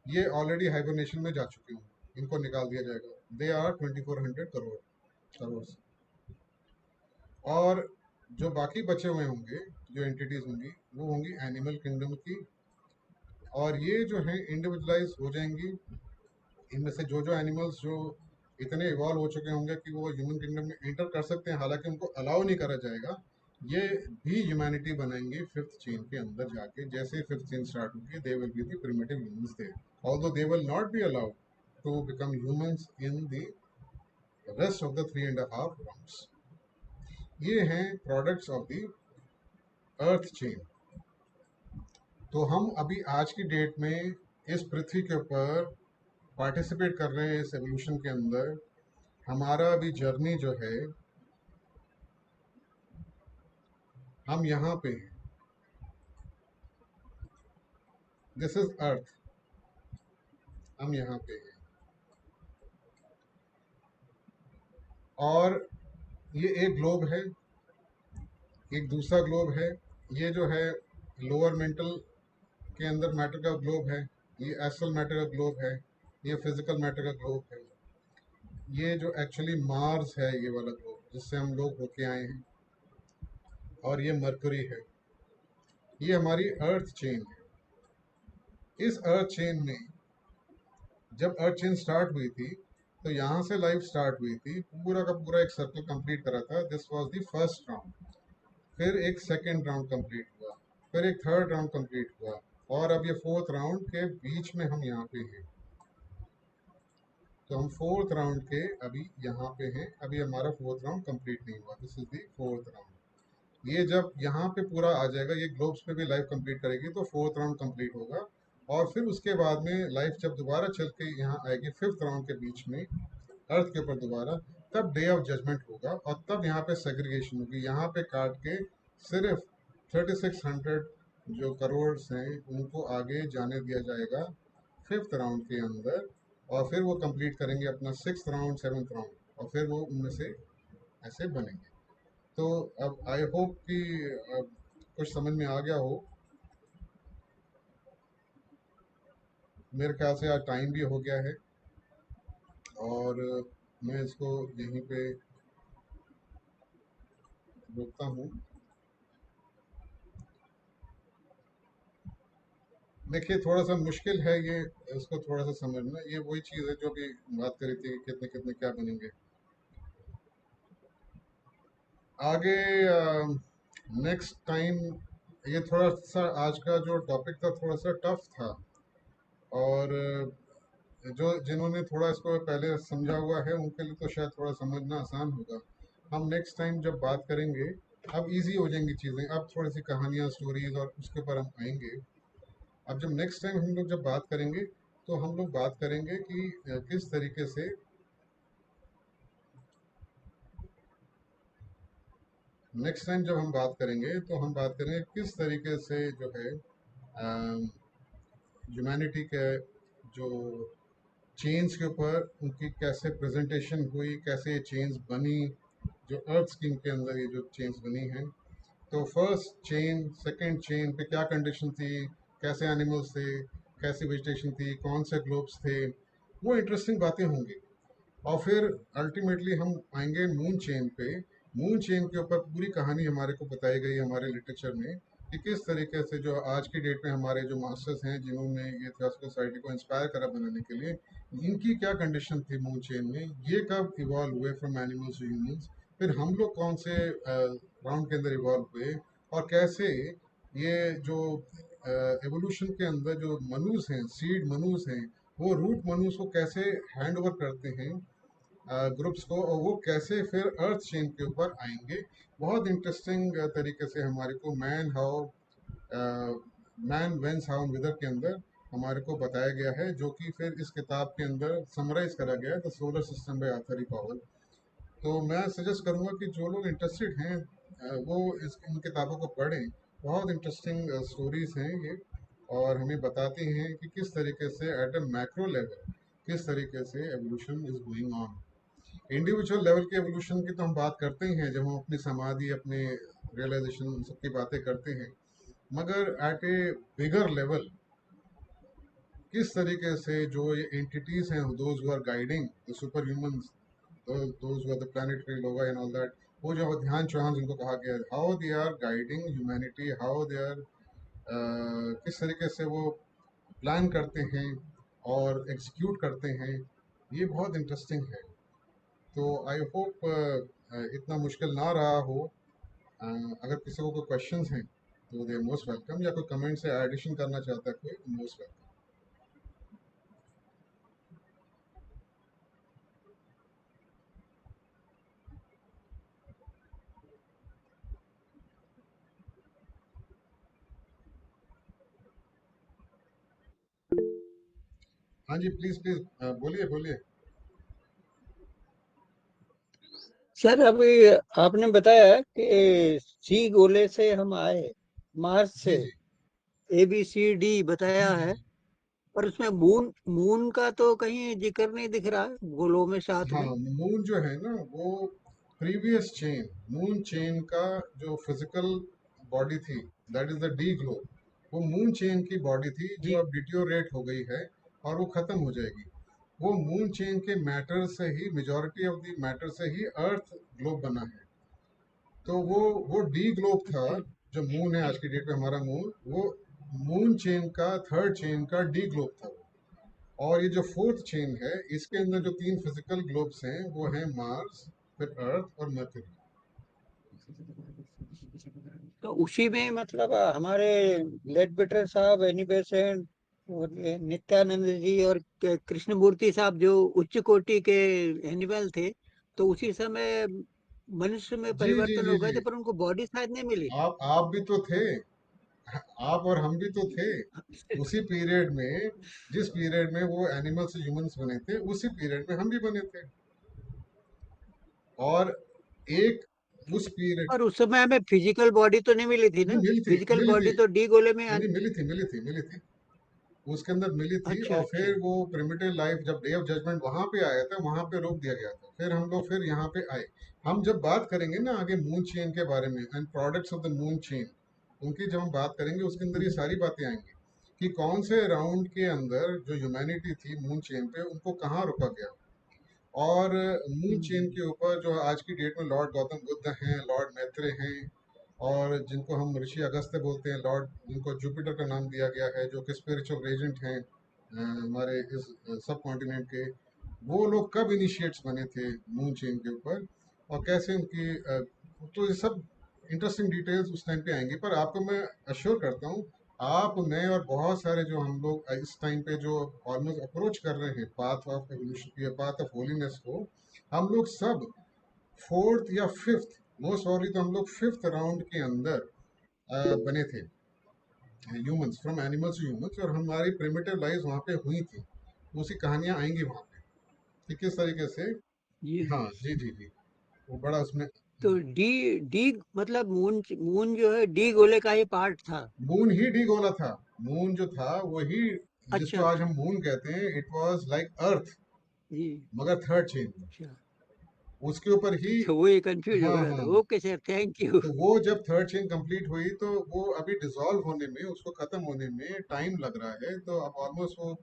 ये ऑलरेडी हाइबरनेशन में जा चुके होंगे, इनको निकाल दिया जाएगा। They are 2400 crore. और जो बाकी बचे हुए होंगे, जो एंटिटीज होंगी, वो होंगी एनिमल किंगडम की, और ये जो है इंडिविजुअलाइज हो जाएंगी। इनमें से जो जो एनिमल्स जो इतने इवॉल्व हो चुके होंगे कि वो ह्यूमन किंगडम में एंटर कर सकते हैं, हालांकि उनको अलाउ नहीं करा जाएगा, ये भी ह्यूमैनिटी बनाएंगे 5th चेन के अंदर जाके। जैसे 5th चेन स्टार्ट होगी, they will be the primitive humans there, although they will not be allowed to become humans in the rest of the 3.5 rounds. ये हैं products of the earth chain. तो हम अभी आज की डेट में इस पृथ्वी के ऊपर पार्टिसिपेट कर रहे हैं इस एवोल्यूशन के अंदर। हमारा अभी जर्नी जो है, हम यहाँ पे हैं, दिस इज अर्थ, हम यहाँ पे हैं। और ये एक ग्लोब है, एक दूसरा ग्लोब है। ये जो है लोअर मेंटल के अंदर मैटर का ग्लोब है, ये एस्ट्रल मैटर का ग्लोब है, ये फिजिकल मैटर का ग्लोब है। ये जो एक्चुअली मार्स है, ये वाला ग्लोब जिससे हम लोग होके आए हैं, और ये मरकरी है। ये हमारी अर्थ चेन है। इस अर्थ चेन में जब अर्थ चेन स्टार्ट हुई थी, तो यहाँ से लाइफ स्टार्ट हुई थी, पूरा का पूरा एक सर्कल कंप्लीट करा था। This was the first round. फिर एक सेकेंड राउंड कंप्लीट हुआ, फिर एक थर्ड राउंड कंप्लीट हुआ, और अब ये 4th राउंड के बीच में हम यहाँ पे हैं। तो हम 4th राउंड के अभी यहाँ पे हैं, अभी हमारा 4th राउंड कंप्लीट नहीं हुआ। This is the 4th round. ये जब यहाँ पे पूरा आ जाएगा, ये ग्लोब्स पे भी लाइफ कंप्लीट करेगी, तो 4th राउंड कंप्लीट होगा। और फिर उसके बाद में लाइफ जब दोबारा चल के यहाँ आएगी 5th राउंड के बीच में अर्थ के ऊपर दोबारा, तब डे ऑफ जजमेंट होगा, और तब यहाँ पे सेग्रीगेशन होगी। यहाँ पे काट के सिर्फ 3600 जो करोड़ हैं उनको आगे जाने दिया जाएगा 5th राउंड के अंदर, और फिर वो कंप्लीट करेंगे अपना 6th राउंड, 7th राउंड, और फिर वो उनमें से ऐसे बनेंगे। तो अब आई होप कि अब कुछ समझ में आ गया हो। मेरे ख्याल से आज टाइम भी हो गया है, और मैं इसको यहीं पे रोकता हूँ। देखिए, थोड़ा सा मुश्किल है ये, इसको थोड़ा सा समझना। ये वही चीज़ है जो अभी बात करी थी कि कितने कितने क्या बनेंगे आगे। नेक्स्ट टाइम ये थोड़ा सा आज का जो टॉपिक था थोड़ा सा टफ था, और जो जिन्होंने थोड़ा इसको पहले समझा हुआ है उनके लिए तो शायद थोड़ा समझना आसान होगा। हम नेक्स्ट टाइम जब बात करेंगे, अब इजी हो जाएंगी चीज़ें, अब थोड़ी सी कहानियाँ, स्टोरीज और उसके ऊपर हम आएंगे। अब जब नेक्स्ट टाइम हम लोग जब बात करेंगे, तो हम लोग बात करेंगे कि किस तरीके से नेक्स्ट टाइम जब हम बात करेंगे, तो हम बात करेंगे किस तरीके से जो है ह्यूमैनिटी के जो चेन्स के ऊपर उनकी कैसे प्रेजेंटेशन हुई, कैसे ये चेन्स बनी, जो अर्थ स्कीम के अंदर ये जो चेन्स बनी हैं। तो फर्स्ट चेन, सेकंड चेन पे क्या कंडीशन थी, कैसे एनिमल्स थे, कैसी वेजिटेशन थी, कौन से ग्लोब्स थे, वो इंटरेस्टिंग बातें होंगी। और फिर अल्टीमेटली हम आएंगे मून चेन पे। मून चेन के ऊपर पूरी कहानी हमारे को बताई गई हमारे लिटरेचर में कि किस तरीके से जो आज की डेट में हमारे जो मास्टर्स हैं जिन्होंने ये थियोसॉफिकल सोसाइटी को इंस्पायर करा बनाने के लिए, इनकी क्या कंडीशन थी मून चेन में, ये कब इवॉल्व हुए फ्रॉम एनिमल्स टू ह्यूमंस, फिर हम लोग कौन से राउंड के अंदर इवॉल्व हुए, और कैसे ये जो एवोल्यूशन के अंदर जो मनुज हैं, सीड मनुज हैं, वो रूट मनुज को कैसे हैंड ओवर करते हैं ग्रुप्स को, और वो कैसे फिर अर्थ चेन के ऊपर आएंगे। बहुत इंटरेस्टिंग तरीके से हमारे को मैन वेंस हाउ विदर के अंदर हमारे को बताया गया है, जो कि फिर इस किताब के अंदर समराइज करा गया है, the solar system by Arthur E Powell. तो मैं सजेस्ट करूंगा कि जो लोग इंटरेस्टेड हैं वो इन किताबों को पढ़ें। बहुत इंटरेस्टिंग स्टोरीज हैं ये, और हमें बताती हैं कि किस तरीके से एट अ मैक्रो लेवल किस तरीके से evolution is going on. Individual level के एवोल्यूशन की तो हम बात करते ही हैं जब हम अपनी समाधि, अपने रियलाइजेशन सबकी बातें करते हैं, मगर एट ए बिगर लेवल किस तरीके से जो ये एंटिटीज हैं, those who are guiding the super humans, those who are the planetary logoi and all that, वो जो ध्यान चौहान जिनको कहा गया है, how they are guiding humanity, how they are किस तरीके से वो प्लान करते हैं और एग्जीक्यूट करते हैं, ये बहुत इंटरेस्टिंग है। तो आई होप इतना मुश्किल ना रहा हो। अगर किसी को कोई क्वेश्चंस हैं तो दे मोस्ट वेलकम, या कोई कमेंट से एडिशन करना चाहता है कोई, मोस्ट वेलकम। हाँ जी, प्लीज प्लीज बोलिए बोलिए। सर अभी आपने बताया कि सी गोले से हम आए, मार्स से, जी जी। ए बी सी डी बताया है, पर उसमें मून मून का तो कहीं जिक्र नहीं दिख रहा है गोलों में साथ हाँ, में। मून जो है ना वो प्रीवियस चेन, मून चेन का जो फिजिकल बॉडी थी, that is the D globe, वो मून चेन की बॉडी थी जो जी। अब डिटियोरेट हो गई है और वो खत्म हो जाएगी। वो मून चेन के मैटर से ही, मेजॉरिटी ऑफ द मैटर से ही अर्थ ग्लोब बना है। तो वो डी ग्लोब था, अच्छा। जो मून है आज की डेट में हमारा मून, वो मून चेन का थर्ड चेन का डी ग्लोब था वो। और ये जो फोर्थ चेन है, इसके अंदर जो तीन फिजिकल ग्लोब्स हैं वो हैं मार्स, फिर अर्थ और मर्क्यूरी। तो उसी में मतलब हमारे लेडबिटर साहब, एनी बेसेंट और ये नित्यानंद जी और कृष्णमूर्ति साहब जो उच्च कोटि के एनिमल थे, तो उसी समय मनुष्य में जी जी परिवर्तन जी हो गए जी। थे, पर उनको बॉडी शायद नहीं मिली। आप भी तो थे, आप और हम भी तो थे उसी पीरियड में। जिस पीरियड में वो एनिमल से ह्यूमंस बने थे, उसी पीरियड में हम भी बने थे। और एक उस पीरियड, और उस समय हमें फिजिकल बॉडी तो नहीं मिली थी नहीं ना। मिली थी, फिजिकल मिली थी, बॉडी तो डी गोले में नहीं नहीं, मिली थी उसके अंदर मिली थी। अच्छा और अच्छा। फिर वो प्रिमिटिव लाइफ, जब डे ऑफ जजमेंट वहां पे आया था, वहां पे रोक दिया गया था, फिर हम लोग फिर यहाँ पे आए। हम जब बात करेंगे ना आगे मून चेन के बारे में and products of the moon chain, उनकी जब हम बात करेंगे उसके अंदर ये सारी बातें आएंगी कि कौन से राउंड के अंदर जो ह्यूमैनिटी थी मून चेन पे, उनको कहाँ रोका गया। और मून चेन हम्म। के ऊपर जो आज की डेट में लॉर्ड गौतम बुद्ध हैं, लॉर्ड मैत्रे हैं, और जिनको हम ऋषि अगस्त्य बोलते हैं, लॉर्ड जिनको जुपिटर का नाम दिया गया है, जो कि स्पिरिचुअल रेजेंट हैं हमारे इस सब कॉन्टिनेंट के, वो लोग कब इनिशिएट्स बने थे मून चेन के ऊपर, और कैसे उनकी तो ये सब इंटरेस्टिंग डिटेल्स उस टाइम पे आएंगी। पर आपको मैं अश्योर करता हूँ, आप, मैं और बहुत सारे जो हम लोग इस टाइम पे जो ऑलमोस्ट अप्रोच कर रहे हैं पाथ ऑफ एवोल्यूशन या पाथ ऑफ होलीनेस को, हम लोग सब फोर्थ या फिफ्थ, मोस्ट प्रॉब्ली तो हम लोग फिफ्थ राउंड के अंदर बने थे, humans from animals to humans, और हमारी प्रिमिटिव लाइफ वहाँ पे हुई थी। उसी कहानियाँ आएंगी वहाँ पे कि किस तरीके से। ये हाँ जी जी जी। वो बड़ा उसमें, तो डी डी मतलब मून मून जो है डी गोले का ही पार्ट था। मून ही डी गोला था। मून जो था वही, अच्छा जिसको आज अच्छा। हम मून कहते हैं, इट वाज लाइक अर्थ, जी। मगर थर्ड चेन में अच्छा उसके ऊपर ही। अच्छा, वही कंफ्यूज हो हाँ रहा हाँ था। हाँ। Okay sir, thank you. तो वो जब थर्ड चेन कंप्लीट हुई तो वो अभी डिसॉल्व होने में, उसको खत्म होने में टाइम लग रहा है। तो अब ऑलमोस्ट वो,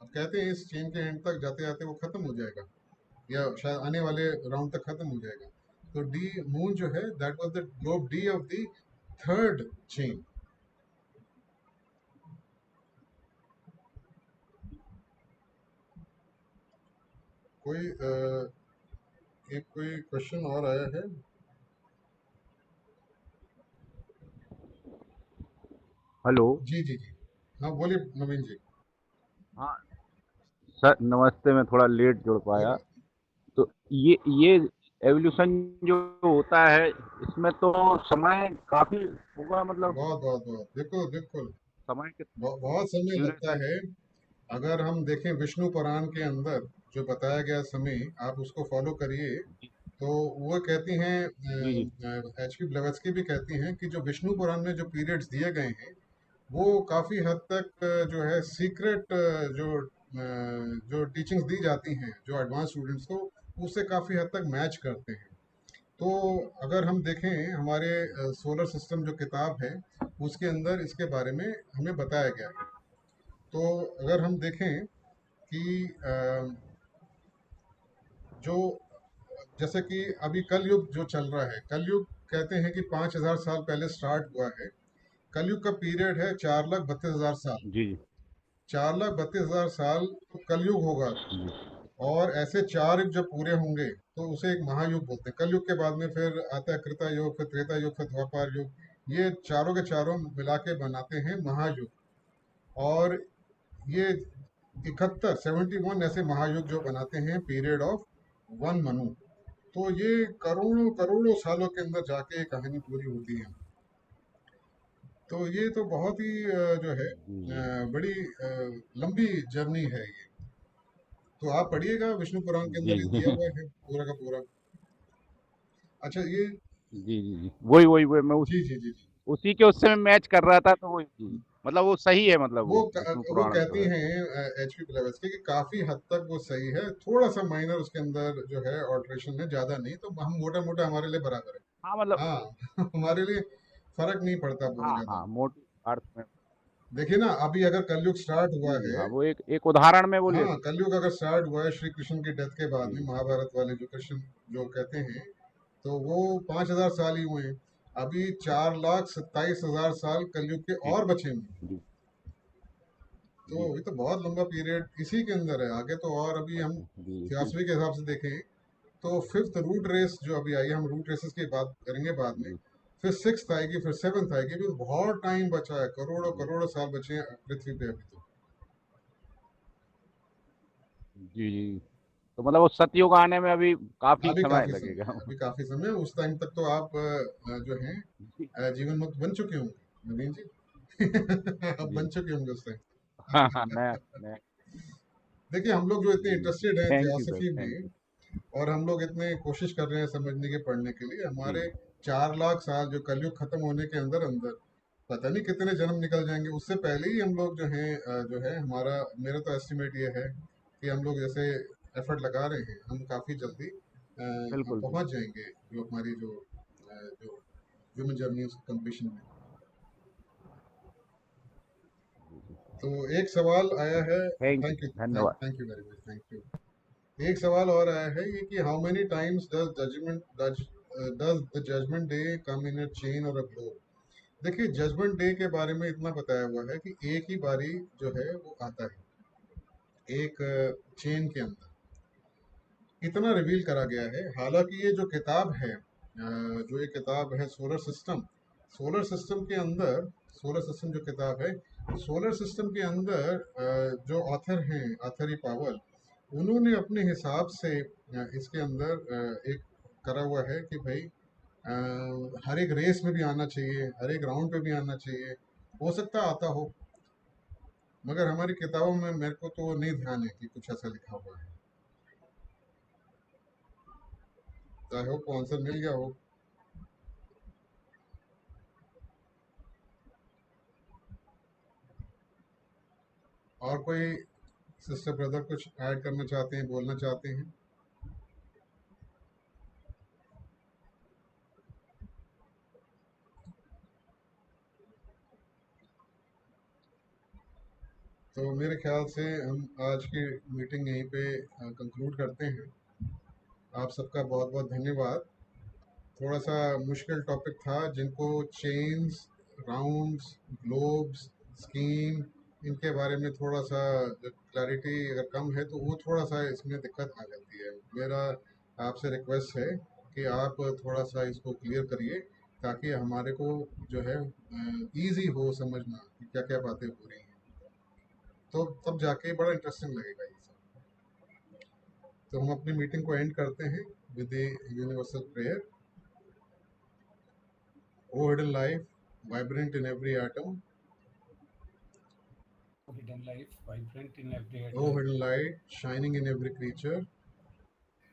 अब कहते हैं इस चेन के एंड तक जाते जाते वो खत्म हो जाएगा, या शायद आने वाले राउंड तक खत्म हो जाएगा। तो डी मून जो है, that was the globe D of the third chain. कोई एक कोई क्वेश्चन और आया है? हेलो। जी जी जी, हाँ बोलिए नवीन जी। हाँ सर, नमस्ते। मैं थोड़ा लेट जुड़ कोई पाया। बात तो ये एवोल्यूशन जो होता है, इसमें तो समय काफ़ी होगा, नहीं, मतलब बहुत बहुत बहुत, बिल्कुल बिल्कुल, समय के बहुत समय लगता ड्यूरेशन। है। अगर हम देखें विष्णु पुराण के अंदर जो बताया गया समय, आप उसको फॉलो करिए। जी, तो वो कहती हैं, जी, जी, एच पी ब्लेवेत्स्की भी कहती हैं कि जो विष्णु पुराण में जो पीरियड्स दिए गए हैं वो काफ़ी हद तक जो है सीक्रेट, जो टीचिंग्स दी जाती हैं जो एडवांस स्टूडेंट्स को, उससे काफ़ी हद तक मैच करते हैं। तो अगर हम देखें हमारे सोलर सिस्टम जो किताब है उसके अंदर इसके बारे में हमें बताया गया है। तो अगर हम देखें कि जो जैसे कि अभी कलयुग जो चल रहा है, कलयुग कहते हैं कि 5,000 साल पहले स्टार्ट हुआ है। कलयुग का पीरियड है 4,32,000 साल। जी, 4,32,000 साल तो कलयुग होगा। जी, और ऐसे चार युग जब पूरे होंगे तो उसे एक महायुग बोलते हैं। कलयुग के बाद में फिर आता है कृता युग, फिर त्रेता युग, फिर द्वापर युग। ये चारों के चारों मिला के बनाते हैं महायुग। और ये 71 ऐसे महायुग जो बनाते हैं पीरियड ऑफ वन मनु। तो ये करोड़ों करोड़ों सालों के अंदर जाके ये कहानी पूरी होती है। तो ये तो बहुत ही जो है जी, बड़ी लंबी जर्नी है ये। तो आप पढ़िएगा, विष्णु पुराण के जी, अंदर ये जी, दिया हुआ है पूरा का पूरा। अच्छा ये, जी, जी, जी। वही मैं जी जी जी जी, उसी के उससे मैं मैच कर रहा था, तो वही जी। मतलब वो सही है, मतलब वो विष्णु वो पुराण जो कहती है। हैं एच पी ब्लेवेत्स्की कि काफी हद तक वो सही है, थोड़ा सा माइनर उसके अंदर जो है ऑल्ट्रेशन है, ज्यादा नहीं। तो हम मोटा मोटा हमारे लिए बराबर हाँ, है, मतलब हाँ हमारे लिए फर्क नहीं पड़ता बहुत हाँ, ज्यादा। हाँ, मोटे अर्थ में। देखिए ना, अभी अगर कलयुग स्टार्ट हुआ जी, जी, है, हाँ, वो एक उदाहरण में वो ले हाँ सकते कलयुग अगर स्टार्ट हुआ है श्री कृष्ण की डेथ के बाद हैं। में, जी, महाभारत वाले जो कृष्ण जो कहते हैं, तो वो 5,000 साल ही हुए हैं। अभी 4,27,000 साल कलयुग के जी, और बचे हुए हैं। जी, तो जी। ये तो बहुत लंबा पीरियड इसी के अंदर है। आगे तो और अभी हम अच्छा, जी, थियोसफी के हिसाब से देखें तो फिफ्थ रूट रेस जो अभी आई है, हम रूट रेसेस की बात करेंगे बाद में। जी, फिर सिक्स्थ आएगी, फिर सेवन्थ आएगी। अभी तो बहुत टाइम बचा है, करोड़ों जी, करोड़ों साल बचे हैं पृथ्वी पे अभी तो। जी, जी। तो मतलब वो सतयुग आने में अभी काफ़ी अभी समय काफी समय लगेगा। है, अभी काफी समय है। उस टाइम तक तो आप जो है जी, जीवन मुक्त बन चुके होंगे नवीन जी। आप जी। बन चुके होंगे उस हाँ, हाँ, टाइम। नया देखिए हम लोग जो इतने जी, इंटरेस्टेड हैं thank you sir, theosophy thank में, यू। और हम लोग इतने कोशिश कर रहे हैं समझने के, पढ़ने के लिए, जी, हमारे 4 लाख साल जो कलयुग खत्म होने के अंदर अंदर पता नहीं कितने जन्म निकल जाएंगे। उससे पहले ही हम लोग जो है जो है हमारा, मेरा तो एस्टिमेट ये है कि हम लोग जैसे एफर्ट लगा रहे हैं, हम काफ़ी जल्दी हम बिल्कुल, पहुंच जाएंगे जो हमारी जो ह्यूमन जर्नी है उसकी कंप्लीशन में। तो एक सवाल आया है, thank you thank you sir, धन्यवाद। Thank you very much, thank you. एक सवाल और आया है ये कि how many times does the judgement day come in a chain or a globe. देखिए जजमेंट डे के बारे में इतना बताया हुआ है कि एक ही बारी जो है वो आता है एक चेन के अंदर, इतना रिवील करा गया है। हालांकि ये जो किताब है जो ये किताब है सोलर सिस्टम के अंदर, सोलर सिस्टम जो किताब है, सोलर सिस्टम के अंदर जो ऑथर हैं, आथरी पावल, उन्होंने अपने हिसाब से इसके अंदर एक करा हुआ है कि भाई हर एक रेस में भी आना चाहिए, हर एक राउंड पे भी आना चाहिए। हो सकता आता हो, मगर हमारी किताबों में मेरे को तो नहीं ध्यान है कि कुछ ऐसा लिखा हुआ है। आई होप आंसर मिल गया हो। और कोई सिस्टर ब्रदर कुछ ऐड करना चाहते हैं, बोलना चाहते हैं? तो मेरे ख्याल से हम आज की मीटिंग यहीं पे कंक्लूड करते हैं। आप सबका बहुत बहुत धन्यवाद। थोड़ा सा मुश्किल टॉपिक था, जिनको चेन्स, राउंड्स, ग्लोब्स, स्कीम इनके बारे में थोड़ा सा क्लैरिटी अगर कम है तो वो थोड़ा सा इसमें दिक्कत आ जाती है। मेरा आपसे रिक्वेस्ट है कि आप थोड़ा सा इसको क्लियर करिए ताकि हमारे को जो है इजी हो समझना कि क्या क्या बातें हो रही हैं, तो तब जाके बड़ा इंटरेस्टिंग लगेगा ये सब। तो हम अपनी मीटिंग को एंड करते हैं with the universal prayer. O hidden life, vibrant in every atom, hidden life, vibrant in every O atom. hidden light, shining in every creature,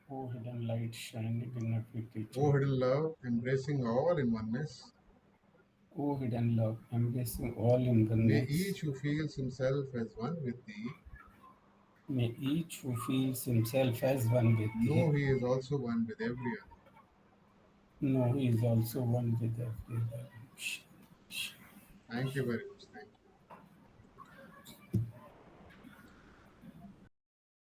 O hidden light shining in every O creature. hidden love, embracing all in oneness. O hidden love, embracing all in May oneness. each who feels himself as one with thee May each who feels himself as one with thee know he is also one with every other. know he is also one with every other. Thank you very much.